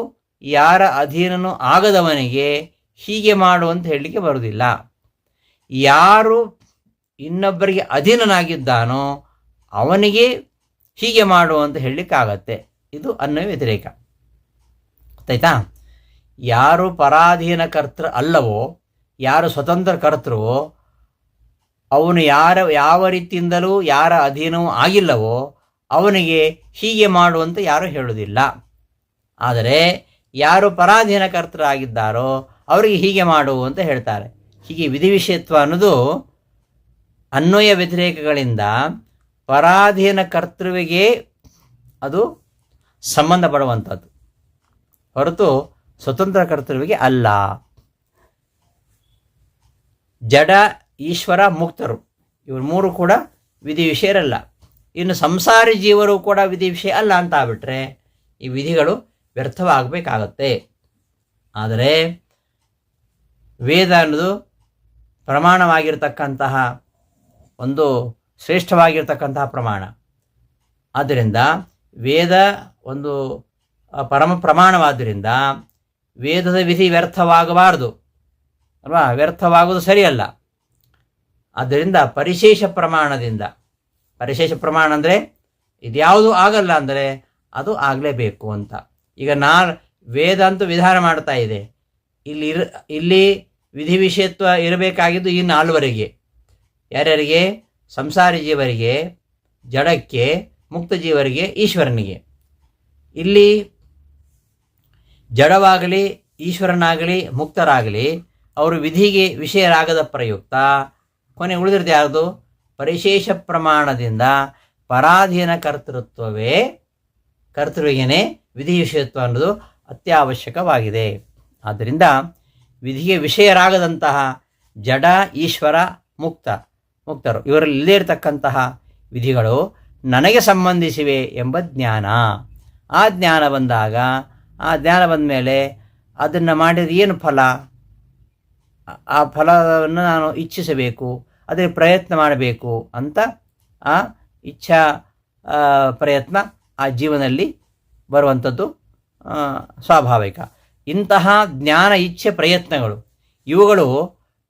A: ಯಾರ ಅಧೀನನೂ ಆಗದವನಿಗೆ ಹೀಗೆ ಮಾಡು ಅಂತ ಹೇಳಲಿಕ್ಕೆ ಬರುವುದಿಲ್ಲ. ಯಾರು ಇನ್ನೊಬ್ಬರಿಗೆ ಅಧೀನನಾಗಿದ್ದಾನೋ ಅವನಿಗೆ ಹೀಗೆ ಮಾಡು ಅಂತ ಹೇಳಲಿಕ್ಕಾಗತ್ತೆ. ಇದು ಅನ್ವಯ ವ್ಯತಿರೇಕ. ಗೊತ್ತಾಯ್ತಾ? ಯಾರು ಪರಾಧೀನ ಕರ್ತೃ ಅಲ್ಲವೋ, ಯಾರು ಸ್ವತಂತ್ರ ಕರ್ತೃವೋ, ಅವನು ಯಾವ ರೀತಿಯಿಂದಲೂ ಯಾರ ಅಧೀನವೂ ಆಗಿಲ್ಲವೋ ಅವನಿಗೆ ಹೀಗೆ ಮಾಡುವಂತ ಯಾರೂ ಹೇಳುವುದಿಲ್ಲ. ಆದರೆ ಯಾರು ಪರಾಧೀನ ಕರ್ತರಾಗಿದ್ದಾರೋ ಅವರಿಗೆ ಹೀಗೆ ಮಾಡು ಅಂತ ಹೇಳ್ತಾರೆ. ಹೀಗೆ ವಿಧಿ ವಿಷಯತ್ವ ಅನ್ನೋದು ಅನ್ವಯ ವ್ಯತಿರೇಕಗಳಿಂದ ಪರಾಧೀನ ಕರ್ತೃವಿಗೆ ಅದು ಸಂಬಂಧಪಡುವಂಥದ್ದು ಹೊರತು ಸ್ವತಂತ್ರ ಕರ್ತೃವಿಗೆ ಅಲ್ಲ. ಜಡ, ಈಶ್ವರ, ಮುಕ್ತರು ಇವರು 3 ಕೂಡ ವಿಧಿ ವಿಷಯರಲ್ಲ. ಇನ್ನು ಸಂಸಾರಿ ಜೀವರು ಕೂಡ ವಿಧಿ ವಿಷಯ ಅಲ್ಲ ಅಂತ ಆಗ್ಬಿಟ್ರೆ ಈ ವಿಧಿಗಳು ವ್ಯರ್ಥವಾಗಬೇಕಾಗತ್ತೆ. ಆದರೆ ವೇದ ಅನ್ನೋದು ಪ್ರಮಾಣವಾಗಿರ್ತಕ್ಕಂತಹ ಒಂದು ಶ್ರೇಷ್ಠವಾಗಿರ್ತಕ್ಕಂತಹ ಪ್ರಮಾಣ. ಆದ್ದರಿಂದ ವೇದ ಒಂದು ಪರಮ ಪ್ರಮಾಣವಾದ್ದರಿಂದ ವೇದದ ವಿಧಿ ವ್ಯರ್ಥವಾಗಬಾರದು ಅಲ್ವಾ? ವ್ಯರ್ಥವಾಗುವುದು ಸರಿಯಲ್ಲ. ಆದ್ದರಿಂದ ಪರಿಶೇಷ ಪ್ರಮಾಣದಿಂದ, ಪರಿಶೇಷ ಪ್ರಮಾಣ ಅಂದರೆ ಇದ್ಯಾವುದು ಆಗಲ್ಲ ಅಂದರೆ ಅದು ಆಗಲೇಬೇಕು ಅಂತ. ಈಗ ವೇದ ಅಂತೂ ವಿಧಾನ ಮಾಡ್ತಾ ಇದೆ. ಇಲ್ಲಿ ವಿಧಿ ವಿಷಯತ್ವ ಇರಬೇಕಾಗಿದ್ದು ಈ 4ವರೆಗೆ. ಯಾರ್ಯಾರಿಗೆ? ಸಂಸಾರಿ ಜೀವರಿಗೆ, ಜಡಕ್ಕೆ, ಮುಕ್ತ ಜೀವರಿಗೆ, ಈಶ್ವರನಿಗೆ. ಇಲ್ಲಿ ಜಡವಾಗಲಿ ಈಶ್ವರನಾಗಲಿ ಮುಕ್ತರಾಗಲಿ ಅವರು ವಿಧಿಗೆ ವಿಷಯರಾಗದ ಪ್ರಯುಕ್ತ ಕೊನೆ ಉಳಿದಿರೋದು ಯಾವುದು? ಪರಿಶೇಷ ಪ್ರಮಾಣದಿಂದ ಪರಾಧೀನ ಕರ್ತೃವಿಗೇನೆ ವಿಧಿ ವಿಷಯತ್ವ ಅನ್ನೋದು ಅತ್ಯವಶ್ಯಕವಾಗಿದೆ. ಆದ್ದರಿಂದ ವಿಧಿಗೆ ವಿಷಯರಾಗದಂತಹ ಜಡ, ಈಶ್ವರ, ಮುಕ್ತರು ಇವರಲ್ಲಿ ಇಲ್ಲದೇ ಇರತಕ್ಕಂತಹ ವಿಧಿಗಳು ನನಗೆ ಸಂಬಂಧಿಸಿವೆ ಎಂಬ ಜ್ಞಾನ. ಆ ಜ್ಞಾನ ಬಂದಾಗ, ಆ ಜ್ಞಾನ ಬಂದ ಮೇಲೆ ಅದನ್ನು ಮಾಡಿದರೆ ಏನು ಫಲ? ಆ ಫಲವನ್ನು ನಾನು ಇಚ್ಛಿಸಬೇಕು, ಅದಕ್ಕೆ ಪ್ರಯತ್ನ ಮಾಡಬೇಕು ಅಂತ ಆ ಇಚ್ಛಾ ಪ್ರಯತ್ನ ಆ ಜೀವನದಲ್ಲಿ ಬರುವಂಥದ್ದು ಸ್ವಾಭಾವಿಕ. ಇಂತಹ ಜ್ಞಾನ, ಇಚ್ಛೆ, ಪ್ರಯತ್ನಗಳು ಇವುಗಳು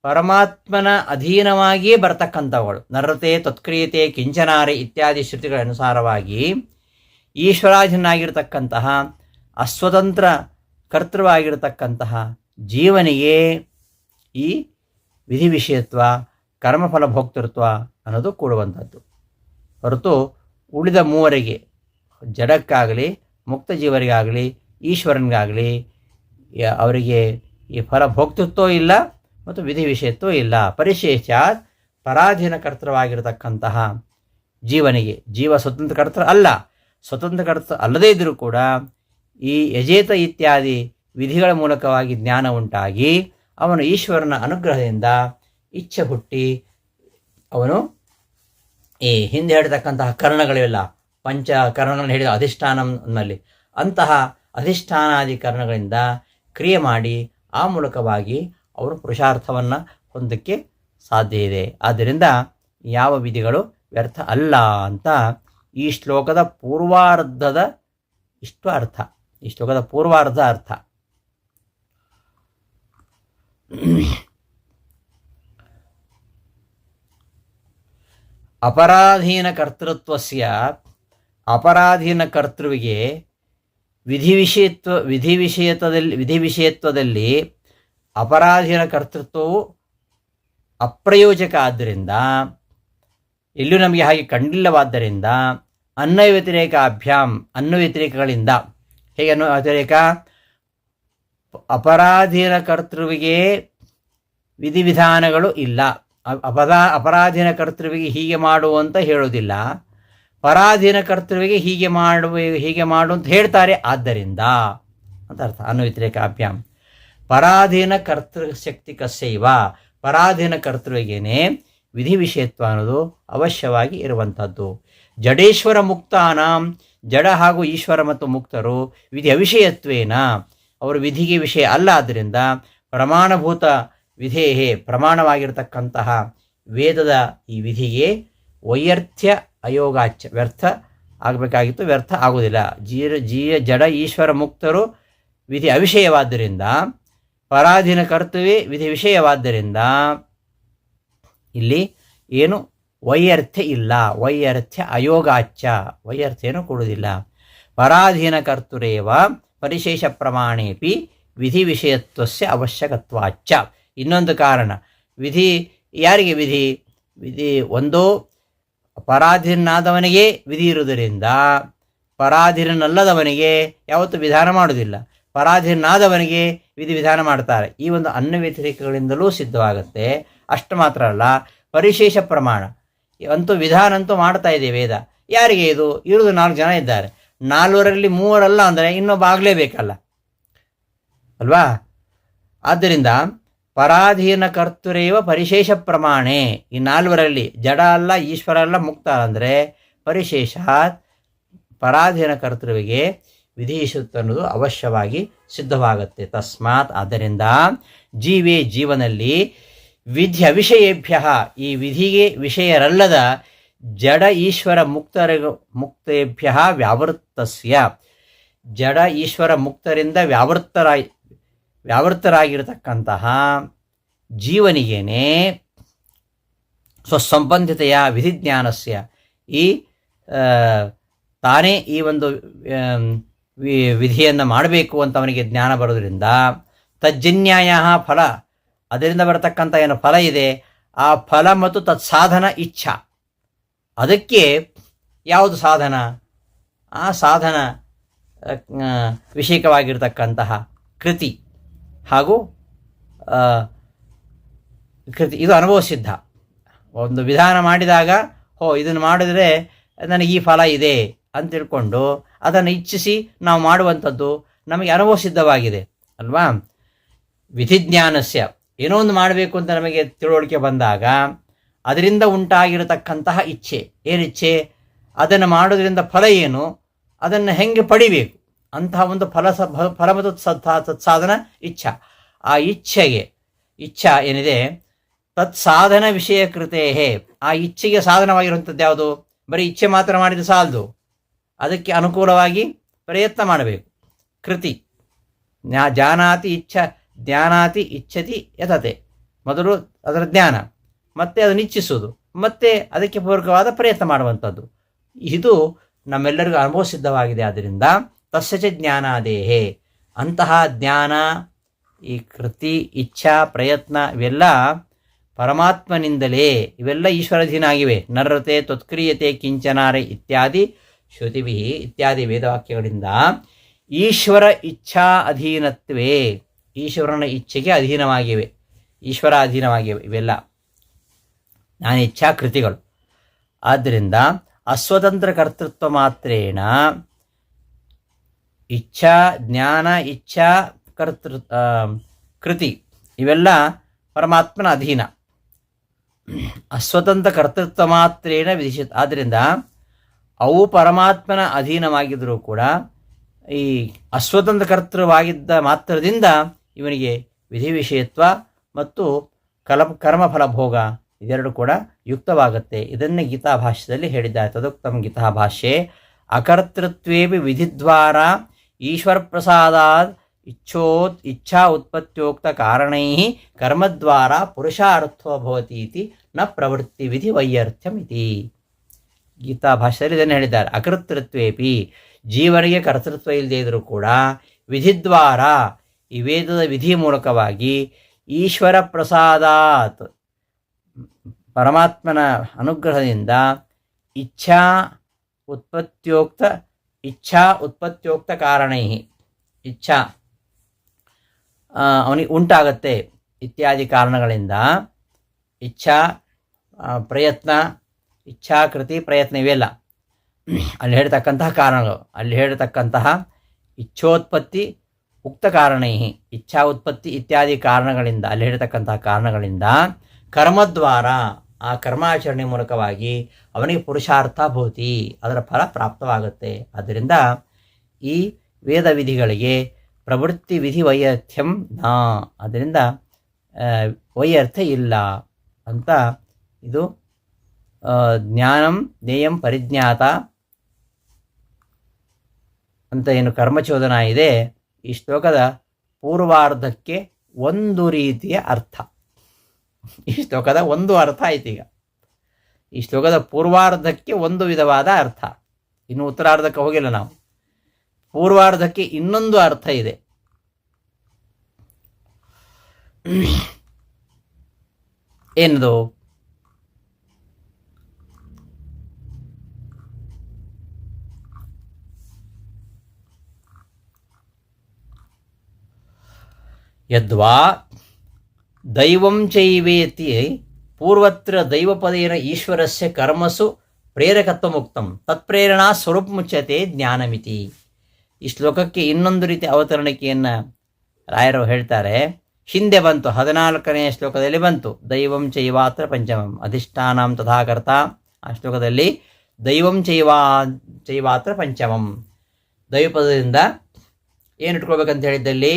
A: ಪರಮಾತ್ಮನ ಅಧೀನವಾಗಿಯೇ ಬರತಕ್ಕಂಥವುಗಳು. ನರತೆ ತತ್ಕ್ರಿಯತೆ ಕಿಂಚನಾರೆ ಇತ್ಯಾದಿ ಶ್ರುತಿಗಳ ಅನುಸಾರವಾಗಿ ಈಶ್ವರಾಧೀನಾಗಿರ್ತಕ್ಕಂತಹ ಅಸ್ವತಂತ್ರ ಕರ್ತೃವಾಗಿರತಕ್ಕಂತಹ ಜೀವನಿಗೆ ಈ ವಿಧಿ ವಿಷಯತ್ವ, ಕರ್ಮಫಲ ಭೋಕ್ತೃತ್ವ ಅನ್ನೋದು ಕೂಡುವಂಥದ್ದು. ಹೊರತು ಉಳಿದ ಮೂವರಿಗೆ, ಜಡಕ್ಕಾಗಲಿ ಮುಕ್ತ ಜೀವರಿಗಾಗಲಿ ಈಶ್ವರನಿಗಾಗಲಿ ಅವರಿಗೆ ಈ ಫಲ ಭೋಕ್ತೃತ್ವ ಇಲ್ಲ ಮತ್ತು ವಿಧಿ ವಿಷಯತ್ವ ಇಲ್ಲ. ಪರಿಶೇಷಾತ್ ಪರಾಧೀನ ಕರ್ತೃವಾಗಿರತಕ್ಕಂತಹ ಜೀವನಿಗೆ, ಜೀವ ಸ್ವತಂತ್ರ ಕರ್ತೃ ಅಲ್ಲ, ಸ್ವತಂತ್ರ ಕರ್ತೃ ಅಲ್ಲದೇ ಇದ್ದರೂ ಕೂಡ ಈ ಯಜೇತ ಇತ್ಯಾದಿ ವಿಧಿಗಳ ಮೂಲಕವಾಗಿ ಜ್ಞಾನ ಉಂಟಾಗಿ ಅವನು ಈಶ್ವರನ ಅನುಗ್ರಹದಿಂದ ಇಚ್ಛೆ ಹುಟ್ಟಿ ಅವನು ಈ ಹಿಂದೆ ಹೇಳಿರ್ತಕ್ಕಂತಹ ಕರ್ಣಗಳಿವೆಲ್ಲ, ಪಂಚ ಕರ್ಣಗಳನ್ನು ಹೇಳಿದ ಅಧಿಷ್ಠಾನದಲ್ಲಿ ಅಂತಹ ಅಧಿಷ್ಠಾನಾದಿ ಕರ್ಣಗಳಿಂದ ಕ್ರಿಯೆ ಮಾಡಿ ಆ ಮೂಲಕವಾಗಿ ಅವರು ಪುರುಷಾರ್ಥವನ್ನು ಹೊಂದಕ್ಕೆ ಸಾಧ್ಯ ಇದೆ. ಆದ್ದರಿಂದ ಯಾವ ವಿಧಿಗಳು ವ್ಯರ್ಥ ಅಲ್ಲ ಅಂತ ಈ ಶ್ಲೋಕದ ಪೂರ್ವಾರ್ಧದ ಇಷ್ಟು ಅರ್ಥ, ಈ ಶ್ಲೋಕದ ಪೂರ್ವಾರ್ಧ ಅರ್ಥ. ಅಪರಾಧೀನ ಕರ್ತೃತ್ವಸ್ಯ, ಅಪರಾಧೀನ ಕರ್ತೃವಿಗೆ ವಿಧಿ ವಿಷಯತ್ವದಲ್ಲಿ ಅಪರಾಧೀನ ಕರ್ತೃತ್ವವು ಅಪ್ರಯೋಜಕ ಆದ್ದರಿಂದ, ಎಲ್ಲೂ ನಮಗೆ ಹಾಗೆ ಕಂಡಿಲ್ಲವಾದ್ದರಿಂದ ಅನ್ವಯ ವ್ಯತಿರೇಕಗಳಿಂದ, ಹೇಗೆ ಅನ್ವಯ ವ್ಯತಿರೇಕ? ಅಪರಾಧೀನ ಕರ್ತೃವಿಗೆ ವಿಧಿವಿಧಾನಗಳು ಇಲ್ಲ, ಅಪರಾಧೀನ ಕರ್ತೃವಿಗೆ ಹೀಗೆ ಮಾಡು ಅಂತ ಹೇಳೋದಿಲ್ಲ, ಪರಾಧೀನ ಕರ್ತೃವಿಗೆ ಹೀಗೆ ಮಾಡು ಅಂತ ಹೇಳ್ತಾರೆ. ಆದ್ದರಿಂದ ಅಂತ ಅರ್ಥ. ಅನ್ವವ್ಯತಿರೇಕಾಭ್ಯಾಂ ಪರಾಧೀನ ಕರ್ತೃಶಕ್ತಿ ಕಸ್ಯೈವ, ಪರಾಧೀನ ಕರ್ತೃವಿಗೇನೆ ವಿಧಿ ವಿಷಯತ್ವ ಅನ್ನೋದು ಅವಶ್ಯವಾಗಿ ಇರುವಂಥದ್ದು. ಜಡೇಶ್ವರ ಮುಕ್ತಾನಾಂ, ಜಡ ಹಾಗೂ ಈಶ್ವರ ಮತ್ತು ಮುಕ್ತರು ವಿಧಿ ಅವಿಷಯತ್ವೇನ, ಅವರು ವಿಧಿಗೆ ವಿಷಯ ಅಲ್ಲ. ಆದ್ದರಿಂದ ಪ್ರಮಾಣಭೂತ ವಿಧೇಹೇ, ಪ್ರಮಾಣವಾಗಿರತಕ್ಕಂತಹ ವೇದದ ಈ ವಿಧಿಗೆ ವೈಯರ್ಥ್ಯ ಅಯೋಗಾಚ್ಯ, ವ್ಯರ್ಥ ಆಗಬೇಕಾಗಿತ್ತು, ವ್ಯರ್ಥ ಆಗುವುದಿಲ್ಲ. ಜಡ ಈಶ್ವರ ಮುಕ್ತರು ವಿಧಿ ಅವಿಷಯವಾದ್ದರಿಂದ, ಪರಾಧೀನ ಕರ್ತೃವೇ ವಿಧಿ ವಿಷಯವಾದ್ದರಿಂದ ಇಲ್ಲಿ ಏನು ವೈಯರ್ಥ್ಯ ಇಲ್ಲ, ವೈಯರ್ಥ್ಯ ಅಯೋಗಾಚ್ಯ, ವೈಯರ್ಥ್ಯ ಏನು ಕೊಡುವುದಿಲ್ಲ. ಪರಾಧೀನ ಕರ್ತುರೇವ ಪರಿಶೇಷ ಪ್ರಮಾಣೇಪಿ ವಿಧಿ ವಿಷಯತ್ವಸ್ಯ ಅವಶ್ಯಕತ್ವಾಚ್ಚ. ಇನ್ನೊಂದು ಕಾರಣ, ವಿಧಿ ಯಾರಿಗೆ ವಿಧಿ ಒಂದೋ ಪರಾಧೀನಾದವನಿಗೆ ವಿಧಿ ಇರುವುದರಿಂದ ಪರಾಧೀನನಲ್ಲದವನಿಗೆ ಯಾವತ್ತೂ ವಿಧಾನ ಮಾಡುವುದಿಲ್ಲ, ಪರಾಧೀನಾದವನಿಗೆ ವಿಧಾನ ಮಾಡ್ತಾರೆ. ಈ ಒಂದು ಅನ್ವವ್ಯತಿರೇಕಗಳಿಂದಲೂ ಸಿದ್ಧವಾಗುತ್ತೆ. ಅಷ್ಟು ಮಾತ್ರ ಅಲ್ಲ, ಪರಿಶೇಷ ಪ್ರಮಾಣ ಅಂತೂ ವಿಧಾನ ಅಂತೂ ಮಾಡ್ತಾ ಇದೆ ವೇದ. ಯಾರಿಗೆ ಇದು ಇರುವುದು? 4 ಜನ ಇದ್ದಾರೆ, 4ರಲ್ಲಿ 3 ಅಂದರೆ ಇನ್ನೊಬ್ಬ ಆಗಲೇಬೇಕಲ್ಲ ಅಲ್ವಾ? ಆದ್ದರಿಂದ ಪರಾಧೀನ ಕರ್ತುರೇವ ಪರಿಶೇಷ ಪ್ರಮಾಣೆ, ಈ 4ರಲ್ಲಿ ಜಡ ಅಲ್ಲ, ಈಶ್ವರ ಅಲ್ಲ, ಮುಕ್ತ ಅಂದರೆ ಪರಿಶೇಷಾತ್ ಪರಾಧೀನ ಕರ್ತೃವಿಗೆ ವಿಧಿಸುತ್ತ ಅನ್ನೋದು ಅವಶ್ಯವಾಗಿ ಸಿದ್ಧವಾಗುತ್ತೆ. ತಸ್ಮಾತ್, ಆದ್ದರಿಂದ ಜೀವನಲ್ಲಿ ವಿಧಿ ಅವಿಷಯೇಭ್ಯ, ಈ ವಿಧಿಗೆ ವಿಷಯರಲ್ಲದ ಜಡ ಈಶ್ವರ ಮುಕ್ತೇಭ್ಯ ವ್ಯಾವೃತ್ತಸ್ಯ, ಜಡ ಈಶ್ವರ ಮುಕ್ತರಿಂದ ವ್ಯಾವೃತ್ತರಾಗಿರತಕ್ಕಂತಹ ಜೀವನಿಗೇನೆ ಸ್ವಸಂಬಂಧಿತೆಯ ವಿಧಿಜ್ಞಾನಸ್ಯ, ಈ ತಾನೇ ಈ ಒಂದು ವಿಧಿಯನ್ನು ಮಾಡಬೇಕು ಅಂತ ಅವನಿಗೆ ಜ್ಞಾನ ಬರೋದ್ರಿಂದ ತಜ್ಜನ್ಯಾಯ ಫಲ, ಅದರಿಂದ ಬರತಕ್ಕಂಥ ಏನು ಫಲ ಇದೆ ಆ ಫಲ ಮತ್ತು ತತ್ಸಾಧನ ಇಚ್ಛಾ, ಅದಕ್ಕೆ ಯಾವುದು ಸಾಧನ? ಆ ಸಾಧನ ವಿಷಯಕವಾಗಿರ್ತಕ್ಕಂತಹ ಕೃತಿ, ಹಾಗೂ ಕೃತಿ. ಇದು ಅನುಭವ ಸಿದ್ಧ. ಒಂದು ವಿಧಾನ ಮಾಡಿದಾಗ ಇದನ್ನು ಮಾಡಿದರೆ ನನಗೆ ಈ ಫಲ ಇದೆ ಅಂತ ತಿಳ್ಕೊಂಡು ಅದನ್ನು ಇಚ್ಛಿಸಿ ನಾವು ಮಾಡುವಂಥದ್ದು ನಮಗೆ ಅನುಭವ ಸಿದ್ಧವಾಗಿದೆ ಅಲ್ವಾ. ವಿಧಿಜ್ಞಾನಸ್ಯ ಏನೋ ಒಂದು ಮಾಡಬೇಕು ಅಂತ ನಮಗೆ ತಿಳುವಳಿಕೆ ಬಂದಾಗ ಅದರಿಂದ ಉಂಟಾಗಿರತಕ್ಕಂತಹ ಇಚ್ಛೆ, ಏನಿಚ್ಛೆ, ಅದನ್ನು ಮಾಡೋದ್ರಿಂದ ಫಲ ಏನು, ಅದನ್ನು ಹೆಂಗೆ ಪಡಿಬೇಕು ಅಂತಹ ಒಂದು ಫಲ ಮತ್ತು ತತ್ಸಾಧನ ಇಚ್ಛಾ. ಆ ಇಚ್ಛಾ ಏನಿದೆ ತತ್ಸಾಧನ ವಿಷಯ ಕೃತೇ, ಆ ಇಚ್ಛೆಗೆ ಸಾಧನವಾಗಿರುವಂಥದ್ದು ಯಾವುದು? ಬರೀ ಇಚ್ಛೆ ಮಾತ್ರ ಮಾಡಿದರೆ ಸಾಲದು, ಅದಕ್ಕೆ ಅನುಕೂಲವಾಗಿ ಪ್ರಯತ್ನ ಮಾಡಬೇಕು. ಕೃತಿ ಜ್ಞಾನಾತಿ ಇಚ್ಛತಿ ಯತತೆ, ಮೊದಲು ಅದರ ಜ್ಞಾನ, ಮತ್ತೆ ಅದನ್ನು ಇಚ್ಛಿಸುವುದು, ಮತ್ತೆ ಅದಕ್ಕೆ ಪೂರಕವಾದ ಪ್ರಯತ್ನ ಮಾಡುವಂಥದ್ದು. ಇದು ನಮ್ಮೆಲ್ಲರಿಗೂ ಅನುಭವ ಸಿದ್ಧವಾಗಿದೆ. ಆದ್ದರಿಂದ ತಸ್ಯ ಚ ಜ್ಞಾನಾದೇಹೇ, ಅಂತಹ ಜ್ಞಾನ, ಈ ಕೃತಿ, ಇಚ್ಛಾ, ಪ್ರಯತ್ನ ಇವೆಲ್ಲ ಪರಮಾತ್ಮನಿಂದಲೇ, ಇವೆಲ್ಲ ಈಶ್ವರಾಧೀನ ಆಗಿವೆ. ನರತೆ ತ್ವತ್ಕ್ರಿಯತೆ ಕಿಂಚನಾರೆ ಇತ್ಯಾದಿ ಶ್ರುತಿಭಿ ಇತ್ಯಾದಿ ವೇದವಾಕ್ಯಗಳಿಂದ ಈಶ್ವರ ಇಚ್ಛಾ ಅಧೀನತ್ವೇ, ಈಶ್ವರನ ಇಚ್ಛೆಗೆ ಅಧೀನವಾಗಿವೆ, ಈಶ್ವರ ಅಧೀನವಾಗಿವೆ ಇವೆಲ್ಲ ನಾನು ಇಚ್ಛಾ ಕೃತಿಗಳು. ಆದ್ದರಿಂದ ಅಸ್ವತಂತ್ರ ಕರ್ತೃತ್ವ ಮಾತ್ರೇಣ ಇಚ್ಛಾ, ಜ್ಞಾನ, ಇಚ್ಛಾ, ಕೃತಿ ಇವೆಲ್ಲ ಪರಮಾತ್ಮನ ಅಧೀನ. ಅಸ್ವತಂತ್ರ ಕರ್ತೃತ್ವ ಮಾತ್ರೇಣ ವಿಧಿಸಿತ, ಆದ್ದರಿಂದ ಅವು ಪರಮಾತ್ಮನ ಅಧೀನವಾಗಿದ್ದರೂ ಕೂಡ ಈ ಅಸ್ವತಂತ್ರ ಕರ್ತೃವಾಗಿದ್ದ ಮಾತ್ರದಿಂದ ಇವನಿಗೆ ವಿಧಿ ವಿಷಯತ್ವ ಮತ್ತು ಕರ್ಮಫಲ ಭೋಗ ಇದೆರಡು ಕೂಡ ಯುಕ್ತವಾಗುತ್ತೆ. ಇದನ್ನೇ ಗೀತಾಭಾಷ್ಯದಲ್ಲಿ ಹೇಳಿದ್ದಾರೆ. ತದುಕ್ತಂ ಗೀತಾಭಾಷ್ಯೆ ಅಕರ್ತೃತ್ವೇಪಿ ವಿಧಿದ್ವಾರ ಈಶ್ವರ ಪ್ರಸಾದಾತ್ ಇಚ್ಛಾ ಉತ್ಪತ್ಯೋಕ್ತ ಕಾರಣೈ ಕರ್ಮದ್ವಾರ ಪುರುಷಾರ್ಥೋ ಭವತಿ ಇತಿ ನ ಪ್ರವೃತ್ತಿ ವಿಧಿ ವೈಯರ್ಥ್ಯಂ ಇತಿ. ಗೀತಾಭಾಷ್ಯದಲ್ಲಿ ಇದನ್ನು ಹೇಳಿದ್ದಾರೆ. ಅಕರ್ತೃತ್ವೇಪಿ, ಜೀವನಿಗೆ ಕರ್ತೃತ್ವ ಇಲ್ಲದೆ ಇದ್ದರೂ ಕೂಡ ವಿಧಿದ್ವಾರ, ಈ ವೇದದ ವಿಧಿ ಮೂಲಕವಾಗಿ ಈಶ್ವರ ಪ್ರಸಾದಾತ್, ಪರಮಾತ್ಮನ ಅನುಗ್ರಹದಿಂದ ಇಚ್ಛಾ ಉತ್ಪತ್ಯೋಕ್ತ ಕಾರಣೈ, ಇಚ್ಛಾ ಅವನಿಗೆ ಉಂಟಾಗತ್ತೆ ಇತ್ಯಾದಿ ಕಾರಣಗಳಿಂದ, ಇಚ್ಛಾ, ಪ್ರಯತ್ನ, ಇಚ್ಛಾಕೃತಿ, ಪ್ರಯತ್ನ ಇವೆಲ್ಲ ಅಲ್ಲಿ ಹೇಳ್ತಕ್ಕಂತಹ ಕಾರಣಗಳು. ಅಲ್ಲಿ ಹೇಳ್ತಕ್ಕಂತಹ ಇಚ್ಛೋತ್ಪತ್ತಿ ಉಕ್ತ ಕಾರಣೈ, ಇಚ್ಛಾ ಉತ್ಪತ್ತಿ ಇತ್ಯಾದಿ ಕಾರಣಗಳಿಂದ, ಅಲ್ಲಿ ಹೇಳ್ತಕ್ಕಂತಹ ಕಾರಣಗಳಿಂದ ಕರ್ಮದ್ವಾರ, ಆ ಕರ್ಮಾಚರಣೆ ಮೂಲಕವಾಗಿ ಅವನಿಗೆ ಪುರುಷಾರ್ಥ ಭೂತಿ, ಅದರ ಫಲ ಪ್ರಾಪ್ತವಾಗುತ್ತೆ. ಆದ್ದರಿಂದ ಈ ವೇದ ವಿಧಿಗಳಿಗೆ ಪ್ರವೃತ್ತಿ ವಿಧಿ ವೈಯರ್ಥ್ಯಂ ನ, ಅದರಿಂದ ವೈಯರ್ಥ್ಯ ಇಲ್ಲ ಅಂತ ಇದು ಜ್ಞಾನಂ ಜ್ಞೇಯಂ ಪರಿಜ್ಞಾತ ಅಂತ ಏನು ಕರ್ಮಚೋದನ ಇದೆ, ಈ ಶ್ಲೋಕದ ಪೂರ್ವಾರ್ಧಕ್ಕೆ ಒಂದು ರೀತಿಯ ಅರ್ಥ. ಈ ಶ್ಲೋಕದ ಒಂದು ಅರ್ಥ ಆಯ್ತು. ಈಗ ಈ ಶ್ಲೋಕದ ಪೂರ್ವಾರ್ಧಕ್ಕೆ ಒಂದು ವಿಧವಾದ ಅರ್ಥ, ಇನ್ನು ಉತ್ತರಾರ್ಧಕ್ಕೆ ಹೋಗಿಲ್ಲ ನಾವು. ಪೂರ್ವಾರ್ಧಕ್ಕೆ ಇನ್ನೊಂದು ಅರ್ಥ ಇದೆ. ಏನದು? ಯದ್ವಾ ದೈವಂ ಚೈವೇತಿ ಪೂರ್ವತ್ರ ದೈವಪದೇನ ಈಶ್ವರಸ್ಯ ಕರ್ಮಸು ಪ್ರೇರಕತ್ವಮುಕ್ತಂ ತತ್ಪ್ರೇರಣಾ ಸ್ವರೂಪಮುಚ್ಯತೆ ಜ್ಞಾನಮಿತಿ. ಈ ಶ್ಲೋಕಕ್ಕೆ ಇನ್ನೊಂದು ರೀತಿ ಅವತರಣಿಕೆಯನ್ನು ರಾಯರು ಹೇಳ್ತಾರೆ. ಹಿಂದೆ ಬಂತು, 14ನೇ ಶ್ಲೋಕದಲ್ಲಿ ಬಂತು, ದೈವಂ ಚೈವಾತ್ರ ಪಂಚಮಂ ಅಧಿಷ್ಠಾನಂ ತಥಾಕರ್ತ. ಆ ಶ್ಲೋಕದಲ್ಲಿ ದೈವಂ ಚೈವಾತ್ರ ಪಂಚಮಂ, ದೈವಪದದಿಂದ ಏನು ಇಟ್ಕೊಳ್ಬೇಕಂತ ಹೇಳಿದ್ದಲ್ಲಿ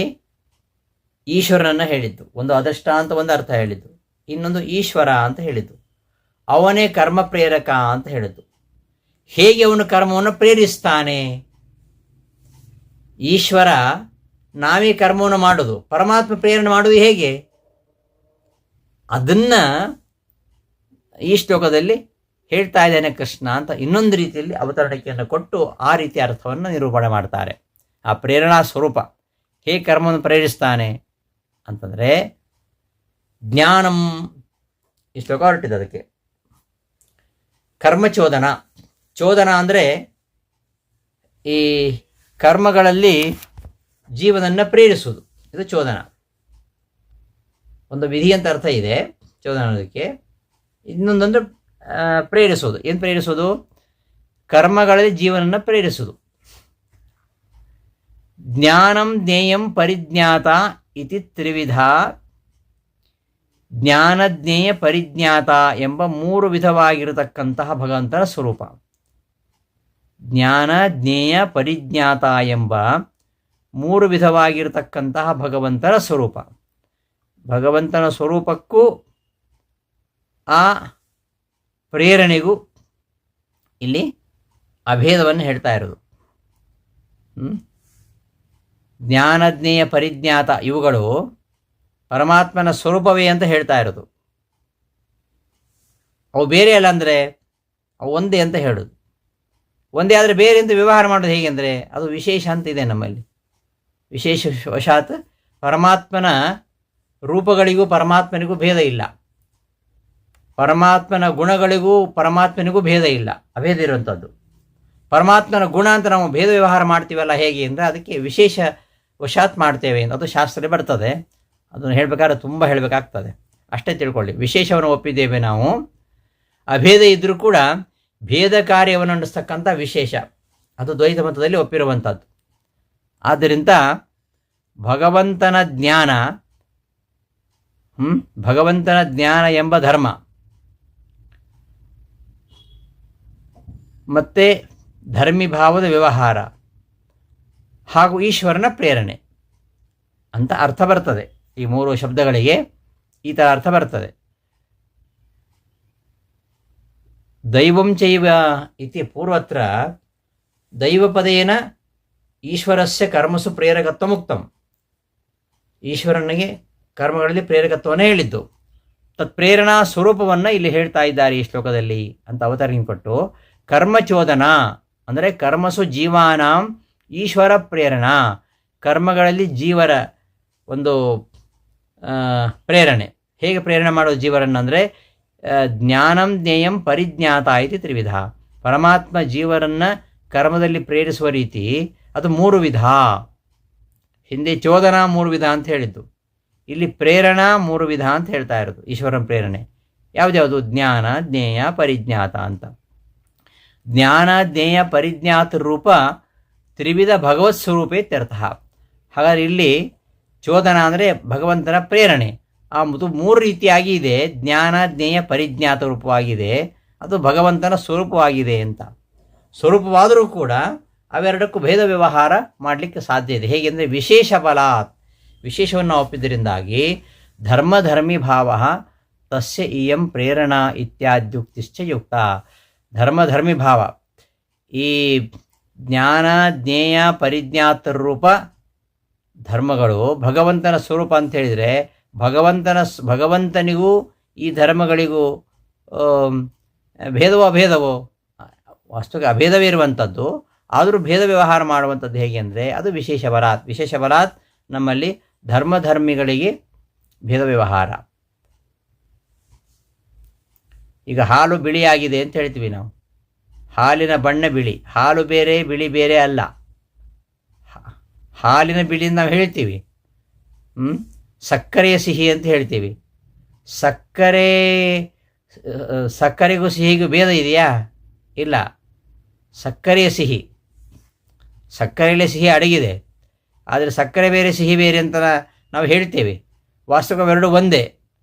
A: ಈಶ್ವರನನ್ನು ಹೇಳಿದ್ದು, ಒಂದು ಅಧಿಷ್ಠಾನ ಅಂತ ಒಂದು ಅರ್ಥ ಹೇಳಿದ್ದು, ಇನ್ನೊಂದು ಈಶ್ವರ ಅಂತ ಹೇಳಿದ್ದು, ಅವನೇ ಕರ್ಮ ಪ್ರೇರಕ ಅಂತ ಹೇಳಿದ್ದು. ಹೇಗೆ ಅವನು ಕರ್ಮವನ್ನು ಪ್ರೇರಿಸ್ತಾನೆ? ಈಶ್ವರ ನಾವೇ ಕರ್ಮವನ್ನು ಮಾಡೋದು, ಪರಮಾತ್ಮ ಪ್ರೇರಣೆ ಮಾಡೋದು ಹೇಗೆ? ಅದನ್ನ ಈ ಶ್ಲೋಕದಲ್ಲಿ ಹೇಳ್ತಾ ಇದ್ದಾನೆ ಕೃಷ್ಣ ಅಂತ ಇನ್ನೊಂದು ರೀತಿಯಲ್ಲಿ ಅವತರಣಿಕೆಯನ್ನು ಕೊಟ್ಟು ಆ ರೀತಿಯ ಅರ್ಥವನ್ನು ನಿರೂಪಣೆ ಮಾಡ್ತಾರೆ. ಆ ಪ್ರೇರಣಾ ಸ್ವರೂಪ ಹೇಗೆ ಕರ್ಮವನ್ನು ಪ್ರೇರಿಸ್ತಾನೆ ಅಂತಂದರೆ ಜ್ಞಾನಂ, ಈ ಶ್ಲೋಕ ಹೊರಟಿದೆ ಅದಕ್ಕೆ. ಕರ್ಮಚೋದನ, ಚೋದನ ಅಂದರೆ ಈ ಕರ್ಮಗಳಲ್ಲಿ ಜೀವನನ್ನು ಪ್ರೇರಿಸುವುದು, ಇದು ಚೋದನ. ಒಂದು ವಿಧಿ ಅಂತ ಅರ್ಥ ಇದೆ ಚೋದನ ಅನ್ನೋದಕ್ಕೆ. ಇನ್ನೊಂದೊಂದು ಪ್ರೇರಿಸೋದು. ಏನು ಪ್ರೇರಿಸೋದು? ಕರ್ಮಗಳಲ್ಲಿ ಜೀವನನ್ನು ಪ್ರೇರಿಸೋದು. ಜ್ಞಾನಂ ಜ್ಞೇಯಂ ಪರಿಜ್ಞಾತ ಇತಿ ತ್ರಿವಿಧ. ಜ್ಞಾನ ಜ್ಞೇಯ ಪರಿಜ್ಞಾತ ಎಂಬ 3 ವಿಧವಾಗಿರತಕ್ಕಂತಹ ಭಗವಂತನ ಸ್ವರೂಪ. ಜ್ಞಾನ ಜ್ಞೇಯ ಪರಿಜ್ಞಾತ ಎಂಬ 3 ವಿಧವಾಗಿರತಕ್ಕಂತಹ ಭಗವಂತನ ಸ್ವರೂಪ. ಭಗವಂತನ ಸ್ವರೂಪಕ್ಕೂ ಆ ಪ್ರೇರಣೆಗೂ ಇಲ್ಲಿ ಅಭೇದವನ್ನು ಹೇಳ್ತಾ ಇರೋದು. ಜ್ಞಾನಜ್ಞೇಯ ಪರಿಜ್ಞಾತ ಇವುಗಳು ಪರಮಾತ್ಮನ ಸ್ವರೂಪವೇ ಅಂತ ಹೇಳ್ತಾ ಇರೋದು. ಅವು ಬೇರೆ ಅಲ್ಲ ಅಂದರೆ ಅವು ಒಂದೇ ಅಂತ ಹೇಳೋದು. ಒಂದೇ ಆದರೆ ಬೇರೆ ಅಂತ ವ್ಯವಹಾರ ಮಾಡೋದು ಹೇಗೆ ಅಂದರೆ ಅದು ವಿಶೇಷ ಅಂತ ಇದೆ ನಮ್ಮಲ್ಲಿ. ವಿಶೇಷ ವಶಾತ್ ಪರಮಾತ್ಮನ ರೂಪಗಳಿಗೂ ಪರಮಾತ್ಮನಿಗೂ ಭೇದ ಇಲ್ಲ. ಪರಮಾತ್ಮನ ಗುಣಗಳಿಗೂ ಪರಮಾತ್ಮನಿಗೂ ಭೇದ ಇಲ್ಲ, ಅಭೇದ ಇರುವಂಥದ್ದು. ಪರಮಾತ್ಮನ ಗುಣ ಅಂತ ನಾವು ಭೇದ ವ್ಯವಹಾರ ಮಾಡ್ತೀವಲ್ಲ ಹೇಗೆ ಅಂದರೆ ಅದಕ್ಕೆ ವಿಶೇಷ ವಶಾತ್ ಮಾಡ್ತೇವೆ ಅಂತ ಅದು ಶಾಸ್ತ್ರ ಬರ್ತದೆ. ಅದನ್ನು ಹೇಳಬೇಕಾದ್ರೆ ತುಂಬ ಹೇಳಬೇಕಾಗ್ತದೆ. ಅಷ್ಟೇ ತಿಳ್ಕೊಳ್ಳಿ. ವಿಶೇಷವನ್ನು ಒಪ್ಪಿದ್ದೇವೆ ನಾವು. ಅಭೇದ ಇದ್ದರೂ ಕೂಡ ಭೇದ ಕಾರ್ಯವನ್ನು ನಡೆಸ್ತಕ್ಕಂಥ ವಿಶೇಷ ಅದು ದ್ವೈತ ಮತದಲ್ಲಿ ಒಪ್ಪಿರುವಂಥದ್ದು. ಆದ್ದರಿಂದ ಭಗವಂತನ ಜ್ಞಾನ ಎಂಬ ಧರ್ಮ ಮತ್ತು ಧರ್ಮಿಭಾವದ ವ್ಯವಹಾರ ಹಾಗೂ ಈಶ್ವರನ ಪ್ರೇರಣೆ ಅಂತ ಅರ್ಥ ಬರ್ತದೆ. ಈ 3 ಶಬ್ದಗಳಿಗೆ ಈ ಥರ ಅರ್ಥ ಬರ್ತದೆ. ದೈವಂ ಚೈವ ಇತಿ ಪೂರ್ವತ್ರ ದೈವಪದೇನ ಈಶ್ವರಸ್ಯ ಕರ್ಮಸು ಪ್ರೇರಕತ್ವಮುಕ್ತಂ. ಈಶ್ವರನಿಗೆ ಕರ್ಮಗಳಲ್ಲಿ ಪ್ರೇರಕತ್ವವನ್ನು ಹೇಳಿದ್ದು. ತತ್ಪ್ರೇರಣಾ ಸ್ವರೂಪವನ್ನು ಇಲ್ಲಿ ಹೇಳ್ತಾ ಇದ್ದಾರೆ ಈ ಶ್ಲೋಕದಲ್ಲಿ ಅಂತ ಅವತರಣೆ ಕೊಟ್ಟು, ಕರ್ಮಚೋದನ ಅಂದರೆ ಕರ್ಮಸು ಜೀವಾನಾಂ ಈಶ್ವರ ಪ್ರೇರಣಾ, ಕರ್ಮಗಳಲ್ಲಿ ಜೀವರ ಒಂದು ಪ್ರೇರಣೆ. ಹೇಗೆ ಪ್ರೇರಣೆ ಮಾಡೋದು ಜೀವರನ್ನು ಅಂದರೆ ಜ್ಞಾನಂ ಜ್ಞೇಯಂ ಪರಿಜ್ಞಾತ ಇತಿ ತ್ರಿವಿಧ. ಪರಮಾತ್ಮ ಜೀವರನ್ನು ಕರ್ಮದಲ್ಲಿ ಪ್ರೇರಿಸುವ ರೀತಿ ಅದು 3 ವಿಧ. ಹಿಂದೆ ಚೋದನಾ 3 ವಿಧ ಅಂತ ಹೇಳಿದ್ದು, ಇಲ್ಲಿ ಪ್ರೇರಣಾ 3 ವಿಧ ಅಂತ ಹೇಳ್ತಾ ಇರೋದು. ಈಶ್ವರನ ಪ್ರೇರಣೆ ಯಾವುದ್ಯಾವುದು? ಜ್ಞಾನ ಜ್ಞೇಯ ಪರಿಜ್ಞಾತ ಅಂತ. ಜ್ಞಾನ ಜ್ಞೇಯ ಪರಿಜ್ಞಾತ ರೂಪ ತ್ರಿವಿಧ ಭಗವತ್ ಸ್ವರೂಪೇ ತ್ಯರ್ಥ. ಹಾಗಾದರೆ ಇಲ್ಲಿ ಚೋದನ ಅಂದರೆ ಭಗವಂತನ ಪ್ರೇರಣೆ. ಆ 3 ರೀತಿಯಾಗಿ ಇದೆ. ಜ್ಞಾನ ಜ್ಞೇಯ ಪರಿಜ್ಞಾತ ರೂಪವಾಗಿದೆ, ಅದು ಭಗವಂತನ ಸ್ವರೂಪವಾಗಿದೆ ಅಂತ. ಸ್ವರೂಪವಾದರೂ ಕೂಡ ಅವೆರಡಕ್ಕೂ ಭೇದ ವ್ಯವಹಾರ ಮಾಡಲಿಕ್ಕೆ ಸಾಧ್ಯ ಇದೆ. ಹೇಗೆಂದರೆ ವಿಶೇಷ ಬಲಾತ್, ವಿಶೇಷವನ್ನು ಒಪ್ಪಿದ್ದರಿಂದಾಗಿ ಧರ್ಮಧರ್ಮಿ ಭಾವ ತಸ್ಯ ಇಯಂ ಪ್ರೇರಣಾ ಇತ್ಯಾದ್ಯುಕ್ತಿಶ್ಚ ಯುಕ್ತ. ಧರ್ಮಧರ್ಮಿ ಭಾವ, ಈ ಜ್ಞಾನ ಜ್ಞೇಯ ಪರಿಜ್ಞಾತ ರೂಪ ಧರ್ಮಗಳು ಭಗವಂತನ ಸ್ವರೂಪ ಅಂತ ಹೇಳಿದರೆ ಭಗವಂತನಿಗೂ ಈ ಧರ್ಮಗಳಿಗೂ ಭೇದವೋ ಅಭೇದವೋ? ವಾಸ್ತವಕ್ಕೆ ಅಭೇದವೇ ಇರುವಂಥದ್ದು. ಆದರೂ ಭೇದ ವ್ಯವಹಾರ ಮಾಡುವಂಥದ್ದು ಹೇಗೆ ಅಂದರೆ ಅದು ವಿಶೇಷ ಬಲಾತ್. ವಿಶೇಷ ಬಲಾತ್ ನಮ್ಮಲ್ಲಿ ಧರ್ಮಧರ್ಮಿಗಳಿಗೆ ಭೇದ ವ್ಯವಹಾರ. ಈಗ ಹಾಲು ಬಿಳಿಯಾಗಿದೆ ಅಂತ ಹೇಳ್ತೀವಿ ನಾವು. ಹಾಲಿನ ಬಣ್ಣ ಬಿಳಿ, ಹಾಲು ಬೇರೆ ಬಿಳಿ ಬೇರೆ ಅಲ್ಲ. ಹಾಲಿನ ಬಿಳಿಯಿಂದ ನಾವು ಹೇಳ್ತೀವಿ. ಸಕ್ಕರೆಯ ಸಿಹಿ ಅಂತ ಹೇಳ್ತೀವಿ. ಸಕ್ಕರೆಗೂ ಸಿಹಿಗೂ ಭೇದ ಇದೆಯಾ? ಇಲ್ಲ. ಸಕ್ಕರೆಯ ಸಿಹಿ, ಸಕ್ಕರೆಯಲ್ಲೇ ಸಿಹಿ ಅಡಗಿದೆ. ಆದರೆ ಸಕ್ಕರೆ ಬೇರೆ ಸಿಹಿ ಬೇರೆ ಅಂತ ನಾವು ಹೇಳ್ತೇವೆ. ವಾಸ್ತವ ಎರಡು ಒಂದೇ.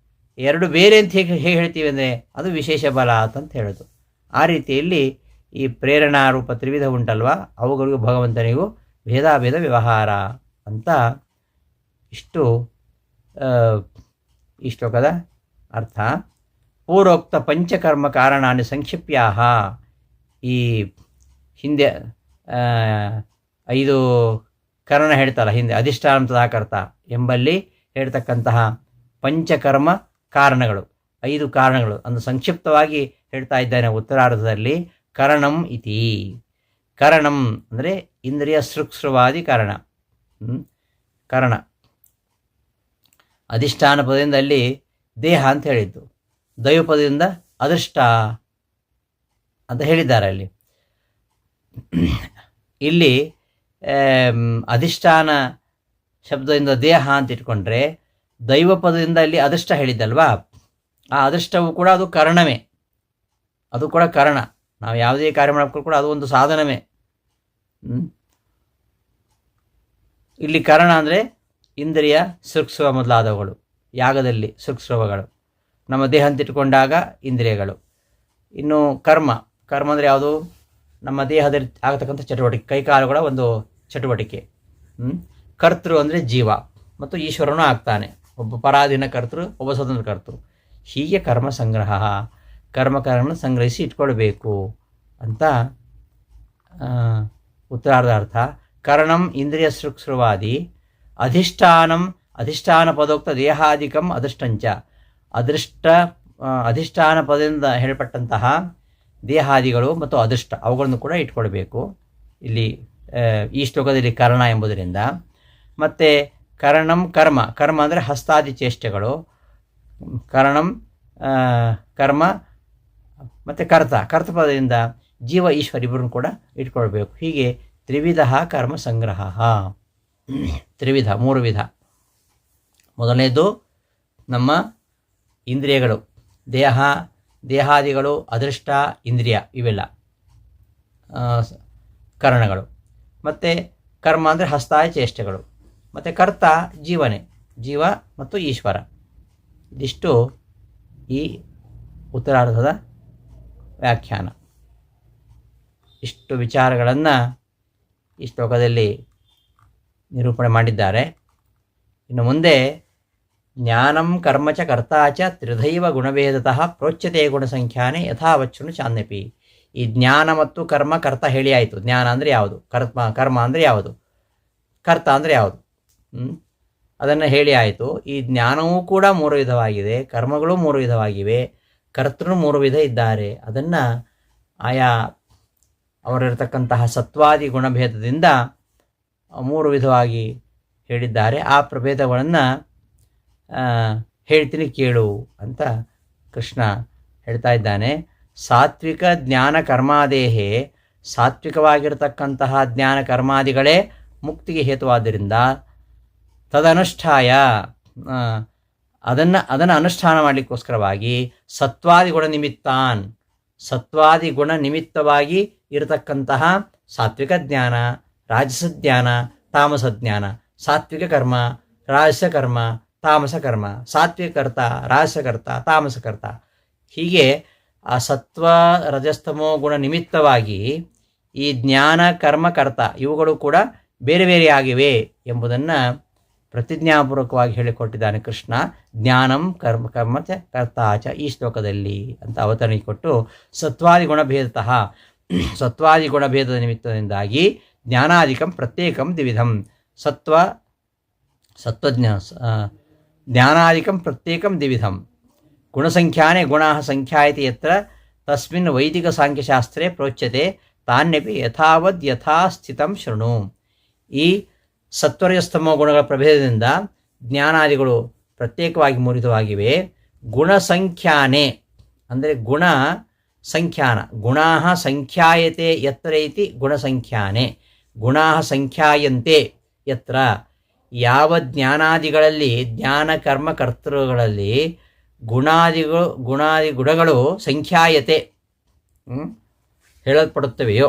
A: ಎರಡು ಬೇರೆ ಅಂತ ಹೇಗೆ ಹೇಳ್ತೀವಿ ಅಂದರೆ ಅದು ವಿಶೇಷ ಬಲ ಅಂತ ಹೇಳೋದು. ಆ ರೀತಿಯಲ್ಲಿ ಈ ಪ್ರೇರಣಾ ರೂಪ ತ್ರಿವಿಧ ಉಂಟಲ್ವ, ಅವುಗಳಿಗೂ ಭಗವಂತನಿಗೂ ಭೇದಾಭೇದ ವ್ಯವಹಾರ ಅಂತ ಇಷ್ಟು ಈ ಶ್ಲೋಕದ ಅರ್ಥ. ಪೂರ್ವೋಕ್ತ ಪಂಚಕರ್ಮ ಕಾರಣಾನಿ ಸಂಕ್ಷಿಪ್ಯಾಹ. ಈ ಹಿಂದೆ 5 ಕರ್ಣ ಹೇಳ್ತಾರಲ್ಲ, ಹಿಂದೆ ಅಧಿಷ್ಠಾನ ತದಾಕರ್ತ ಎಂಬಲ್ಲಿ ಹೇಳ್ತಕ್ಕಂತಹ ಪಂಚಕರ್ಮ ಕಾರಣಗಳು, 5 ಕಾರಣಗಳು ಅಂದು ಸಂಕ್ಷಿಪ್ತವಾಗಿ ಹೇಳ್ತಾ ಇದ್ದಾನೆ ಉತ್ತರಾರ್ಧದಲ್ಲಿ. ಕರಣಂ ಇತಿ. ಕರಣಂ ಅಂದರೆ ಇಂದ್ರಿಯ ಸೃಕ್ಸೃವಾದಿ ಕಾರಣ. ಕರಣ ಅಧಿಷ್ಠಾನ ಪದದಿಂದ ಅಲ್ಲಿ ದೇಹ ಅಂತ ಹೇಳಿದ್ದು, ದೈವಪದದಿಂದ ಅದೃಷ್ಟ ಅಂತ ಹೇಳಿದ್ದಾರೆ ಅಲ್ಲಿ. ಇಲ್ಲಿ ಅಧಿಷ್ಠಾನ ಶಬ್ದದಿಂದ ದೇಹ ಅಂತ ಇಟ್ಕೊಂಡ್ರೆ ದೈವ ಪದದಿಂದ ಇಲ್ಲಿ ಅದೃಷ್ಟ ಹೇಳಿದ್ದಲ್ವಾ, ಆ ಅದೃಷ್ಟವು ಕೂಡ ಅದು ಕರಣವೇ, ಅದು ಕೂಡ ಕರಣ. ನಾವು ಯಾವುದೇ ಕಾರ್ಯ ಮಾಡೋಕ್ಕೂ ಕೂಡ ಅದು ಒಂದು ಸಾಧನವೇ. ಇಲ್ಲಿ ಕರಣ ಅಂದರೆ ಇಂದ್ರಿಯ ಸೃಕ್ಸುವ ಮೊದಲಾದವುಗಳು, ಯಾಗದಲ್ಲಿ ಸೃಕ್ಸುವಗಳು, ನಮ್ಮ ದೇಹ ಅಂತಿಟ್ಟುಕೊಂಡಾಗ ಇಂದ್ರಿಯಗಳು. ಇನ್ನು ಕರ್ಮ, ಕರ್ಮ ಅಂದರೆ ಯಾವುದು? ನಮ್ಮ ದೇಹದಲ್ಲಿ ಆಗತಕ್ಕಂಥ ಚಟುವಟಿಕೆ, ಕೈಕಾಲುಗಳ ಒಂದು ಚಟುವಟಿಕೆ. ಕರ್ತೃ ಅಂದರೆ ಜೀವ, ಮತ್ತು ಈಶ್ವರನೂ ಆಗ್ತಾನೆ, ಒಬ್ಬ ಪರಾಧೀನ ಕರ್ತೃ, ಒಬ್ಬ ಸ್ವತಂತ್ರ ಕರ್ತೃ. ಹೀಗೆ ಕರ್ಮ ಸಂಗ್ರಹ, ಕರ್ಮಕರ್ಮ ಸಂಗ್ರಹಿಸಿ ಇಟ್ಕೊಳ್ಬೇಕು ಅಂತ ಉತ್ತರಾರ್ಧಾರ್ಥ. ಕರಣಂ ಇಂದ್ರಿಯ ಸೃಕ್ಸ್ರವಾದಿ, ಅಧಿಷ್ಠಾನಂ ಅಧಿಷ್ಠಾನ ಪದೋಕ್ತ ದೇಹಾದಿಕಂ ಅದೃಷ್ಟಂಚ. ಅಧಿಷ್ಠಾನ ಪದದಿಂದ ಹೇಳಪಟ್ಟಂತಹ ದೇಹಾದಿಗಳು ಮತ್ತು ಅದೃಷ್ಟ ಅವುಗಳನ್ನು ಕೂಡ ಇಟ್ಕೊಳ್ಬೇಕು ಇಲ್ಲಿ ಈ ಶ್ಲೋಕದಲ್ಲಿ ಕರ್ಣ ಎಂಬುದರಿಂದ. ಮತ್ತು ಕರಣಂ ಕರ್ಮ, ಕರ್ಮ ಅಂದರೆ ಹಸ್ತಾದಿ ಚೇಷ್ಟೆಗಳು, ಕರಣಂ ಕರ್ಮ ಮತ್ತು ಕರ್ತಪದದಿಂದ ಜೀವ ಈಶ್ವರ ಇಬ್ಬರನ್ನು ಕೂಡ ಇಟ್ಕೊಳ್ಬೇಕು. ಹೀಗೆ ತ್ರಿವಿಧ ಕರ್ಮ ಸಂಗ್ರಹ, ತ್ರಿವಿಧ, 3 ವಿಧ. ಮೊದಲನೇದು ನಮ್ಮ ಇಂದ್ರಿಯಗಳು, ದೇಹಾದಿಗಳು, ಅದೃಷ್ಟ, ಇಂದ್ರಿಯ, ಇವೆಲ್ಲ ಕರಣಗಳು. ಮತ್ತು ಕರ್ಮ ಅಂದರೆ ಹಸ್ತಾಯ ಚೇಷ್ಟೆಗಳು, ಮತ್ತು ಕರ್ತ ಜೀವನೇ, ಜೀವ ಮತ್ತು ಈಶ್ವರ. ಇದಿಷ್ಟು ಈ ಉತ್ತರಾರ್ಧದ ವ್ಯಾಖ್ಯಾನ. ಇಷ್ಟು ವಿಚಾರಗಳನ್ನು ಈ ಶ್ಲೋಕದಲ್ಲಿ ನಿರೂಪಣೆ ಮಾಡಿದ್ದಾರೆ. ಇನ್ನು ಮುಂದೆ ಜ್ಞಾನಂ ಕರ್ಮ ಚ ಕರ್ತಾ ಚ ತ್ರಿಧೈವ ಗುಣಭೇದತಃ ಪ್ರೋಚ್ಯತೆ ಗುಣಸಂಖ್ಯಾನೆ ಯಥಾವಚ್ಚನು ಚಾನ್ಯಪಿ. ಈ ಜ್ಞಾನ ಮತ್ತು ಕರ್ಮ, ಕರ್ತ ಹೇಳಿ ಆಯಿತು. ಜ್ಞಾನ ಅಂದರೆ ಯಾವುದು, ಕರ್ಮ ಅಂದರೆ ಯಾವುದು, ಕರ್ತ ಅಂದರೆ ಯಾವುದು, ಅದನ್ನು ಹೇಳಿ ಆಯಿತು. ಈ ಜ್ಞಾನವೂ ಕೂಡ 3 ವಿಧವಾಗಿದೆ, ಕರ್ಮಗಳು 3 ವಿಧವಾಗಿವೆ, ಕರ್ತೃ 3 ವಿಧ ಇದ್ದಾರೆ. ಅದನ್ನು ಆಯಾ ಅವರಿರತಕ್ಕಂತಹ ಸತ್ವಾದಿ ಗುಣಭೇದದಿಂದ 3 ವಿಧವಾಗಿ ಹೇಳಿದ್ದಾರೆ. ಆ ಪ್ರಭೇದಗಳನ್ನು ಹೇಳ್ತೀನಿ ಕೇಳು ಅಂತ ಕೃಷ್ಣ ಹೇಳ್ತಾ ಇದ್ದಾನೆ. ಸಾತ್ವಿಕ ಜ್ಞಾನ ಕರ್ಮಾದೇಹೇ, ಸಾತ್ವಿಕವಾಗಿರತಕ್ಕಂತಹ ಜ್ಞಾನ ಕರ್ಮಾದಿಗಳೇ ಮುಕ್ತಿಗೆ ಹೇತುವಾದ್ದರಿಂದ ತದನುಷ್ಠಾಯ, ಅದನ್ನು ಅನುಷ್ಠಾನ ಮಾಡಲಿಕ್ಕೋಸ್ಕರವಾಗಿ ಸತ್ವಾದಿ ಗುಣ ನಿಮಿತ್ತಾನ್, ಸತ್ವಾದಿ ಗುಣ ನಿಮಿತ್ತವಾಗಿ ಇರತಕ್ಕಂತಹ ಸಾತ್ವಿಕ ಜ್ಞಾನ, ರಾಜಸ ಜ್ಞಾನ, ತಾಮಸ ಜ್ಞಾನ, ಸಾತ್ವಿಕ ಕರ್ಮ, ರಾಜಸ ಕರ್ಮ, ತಾಮಸ ಕರ್ಮ, ಸಾತ್ವಿಕ ಕರ್ತ, ರಾಜಸಕರ್ತ, ತಾಮಸಕರ್ತ, ಹೀಗೆ ಆ ಸತ್ವ ರಜಸ್ತಮೋ ಗುಣ ನಿಮಿತ್ತವಾಗಿ ಈ ಜ್ಞಾನ ಕರ್ಮಕರ್ತ ಇವುಗಳು ಕೂಡ ಬೇರೆ ಬೇರೆಯಾಗಿವೆ ಎಂಬುದನ್ನು ಪ್ರತಿಜ್ಞಾಪೂರ್ವಕವಾಗಿ ಹೇಳಿಕೊಟ್ಟಿದ್ದಾನೆ ಕೃಷ್ಣ. ಜ್ಞಾನಂ ಕರ್ಮ ಚ ಕರ್ತಾಚ ಈ ಶ್ಲೋಕದಲ್ಲಿ ಅಂತ ಅವತರಣೆ ಕೊಟ್ಟು, ಸತ್ವಾದಿ ಗುಣಭೇದತಃ, ಸತ್ವಾದಿ ಗುಣಭೇದದ ನಿಮಿತ್ತದಿಂದಾಗಿ ಜ್ಞಾನಾದಿಕಂ ಪ್ರತ್ಯೇಕಂ ದ್ವಿವಿಧಂ, ಜ್ಞಾನಾದಿಕಂ ಪ್ರತ್ಯೇಕಂ ದ್ವಿವಿಧಂ, ಗುಣಸಂಖ್ಯಾನೆ ಗುಣಾಃ ಸಂಖ್ಯಾಯತೆ ಯತ್ರ ತಸ್ಮಿನ್ ವೈದಿಕ ಸಾಂಖ್ಯಶಾಸ್ತ್ರೇ ಪ್ರೋಚ್ಯತೆ ತಾನ್ಯಪಿ ಯಥಾವದ್ ಯಥಾಸ್ಥಿತಂ ಶೃಣು. ಈ ಸತ್ವರಜಸ್ತಮೋ ಗುಣಗಳ ಪ್ರಭೇದದಿಂದ ಜ್ಞಾನಾದಿಗಳು ಪ್ರತ್ಯೇಕವಾಗಿ ಮೂರಿತವಾಗಿವೆ. ಗುಣಸಂಖ್ಯಾನೆ ಅಂದರೆ ಗುಣ ಸಂಖ್ಯಾನ, ಗುಣಾಃ ಸಂಖ್ಯಾಯತೆ ಯತ್ರ ಇತಿ ಗುಣಸಂಖ್ಯಾನೆ, ಗುಣಾಃ ಸಂಖ್ಯಾಯಂತೆ ಯತ್ರ, ಯಾವ ಜ್ಞಾನಾದಿಗಳಲ್ಲಿ ಜ್ಞಾನ ಕರ್ಮ ಕರ್ತೃಗಳಲ್ಲಿ ಗುಣಗಳು ಸಂಖ್ಯಾಯತೆ ಹೇಳಲ್ಪಡುತ್ತವೆಯೋ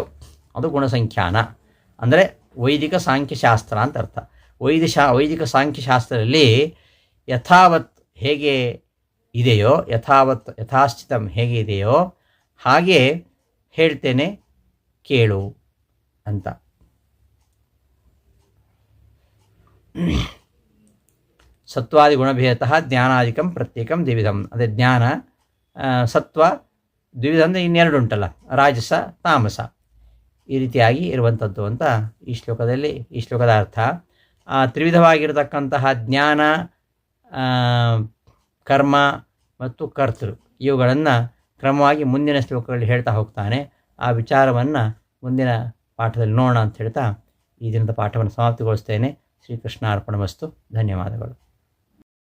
A: ಅದು ಗುಣಸಂಖ್ಯಾನ. ಅಂದರೆ ವೈದಿಕ ಸಾಂಖ್ಯಶಾಸ್ತ್ರ ಅಂತ ಅರ್ಥ. ವೈದಿಕ ಸಾಂಖ್ಯಶಾಸ್ತ್ರದಲ್ಲಿ ಯಥಾವತ್ ಹೇಗೆ ಇದೆಯೋ, ಯಥಾಸ್ಥಿತಂ ಹೇಗೆ ಇದೆಯೋ ಹಾಗೆ ಹೇಳ್ತೇನೆ ಕೇಳು ಅಂತ. ಸತ್ವಾದಿ ಗುಣಭೇದತಃ ಜ್ಞಾನಾದಿಕಂ ಪ್ರತ್ಯೇಕಂ ದ್ವಿವಿಧಂ. ಅದೇ ಜ್ಞಾನ ಸತ್ವ ದ್ವಿವಿಧ ಅಂದರೆ ಇನ್ನೆರಡು ಉಂಟಲ್ಲ, ರಾಜಸ ತಾಮಸ, ಈ ರೀತಿಯಾಗಿ ಇರುವಂಥದ್ದು ಅಂತ ಈ ಶ್ಲೋಕದ ಅರ್ಥ. ತ್ರಿವಿಧವಾಗಿರತಕ್ಕಂತಹ ಜ್ಞಾನ, ಕರ್ಮ ಮತ್ತು ಕರ್ತೃ ಇವುಗಳನ್ನು ಕ್ರಮವಾಗಿ ಮುಂದಿನ ಶ್ಲೋಕಗಳಲ್ಲಿ ಹೇಳ್ತಾ ಹೋಗ್ತಾನೆ. ಆ ವಿಚಾರವನ್ನು ಮುಂದಿನ ಪಾಠದಲ್ಲಿ ನೋಡೋಣ ಅಂತ ಹೇಳ್ತಾ ಈ ದಿನದ ಪಾಠವನ್ನು ಸಮಾಪ್ತಿಗೊಳಿಸ್ತೇನೆ. ಶ್ರೀಕೃಷ್ಣ ಅರ್ಪಣಮಸ್ತು. ಧನ್ಯವಾದಗಳು.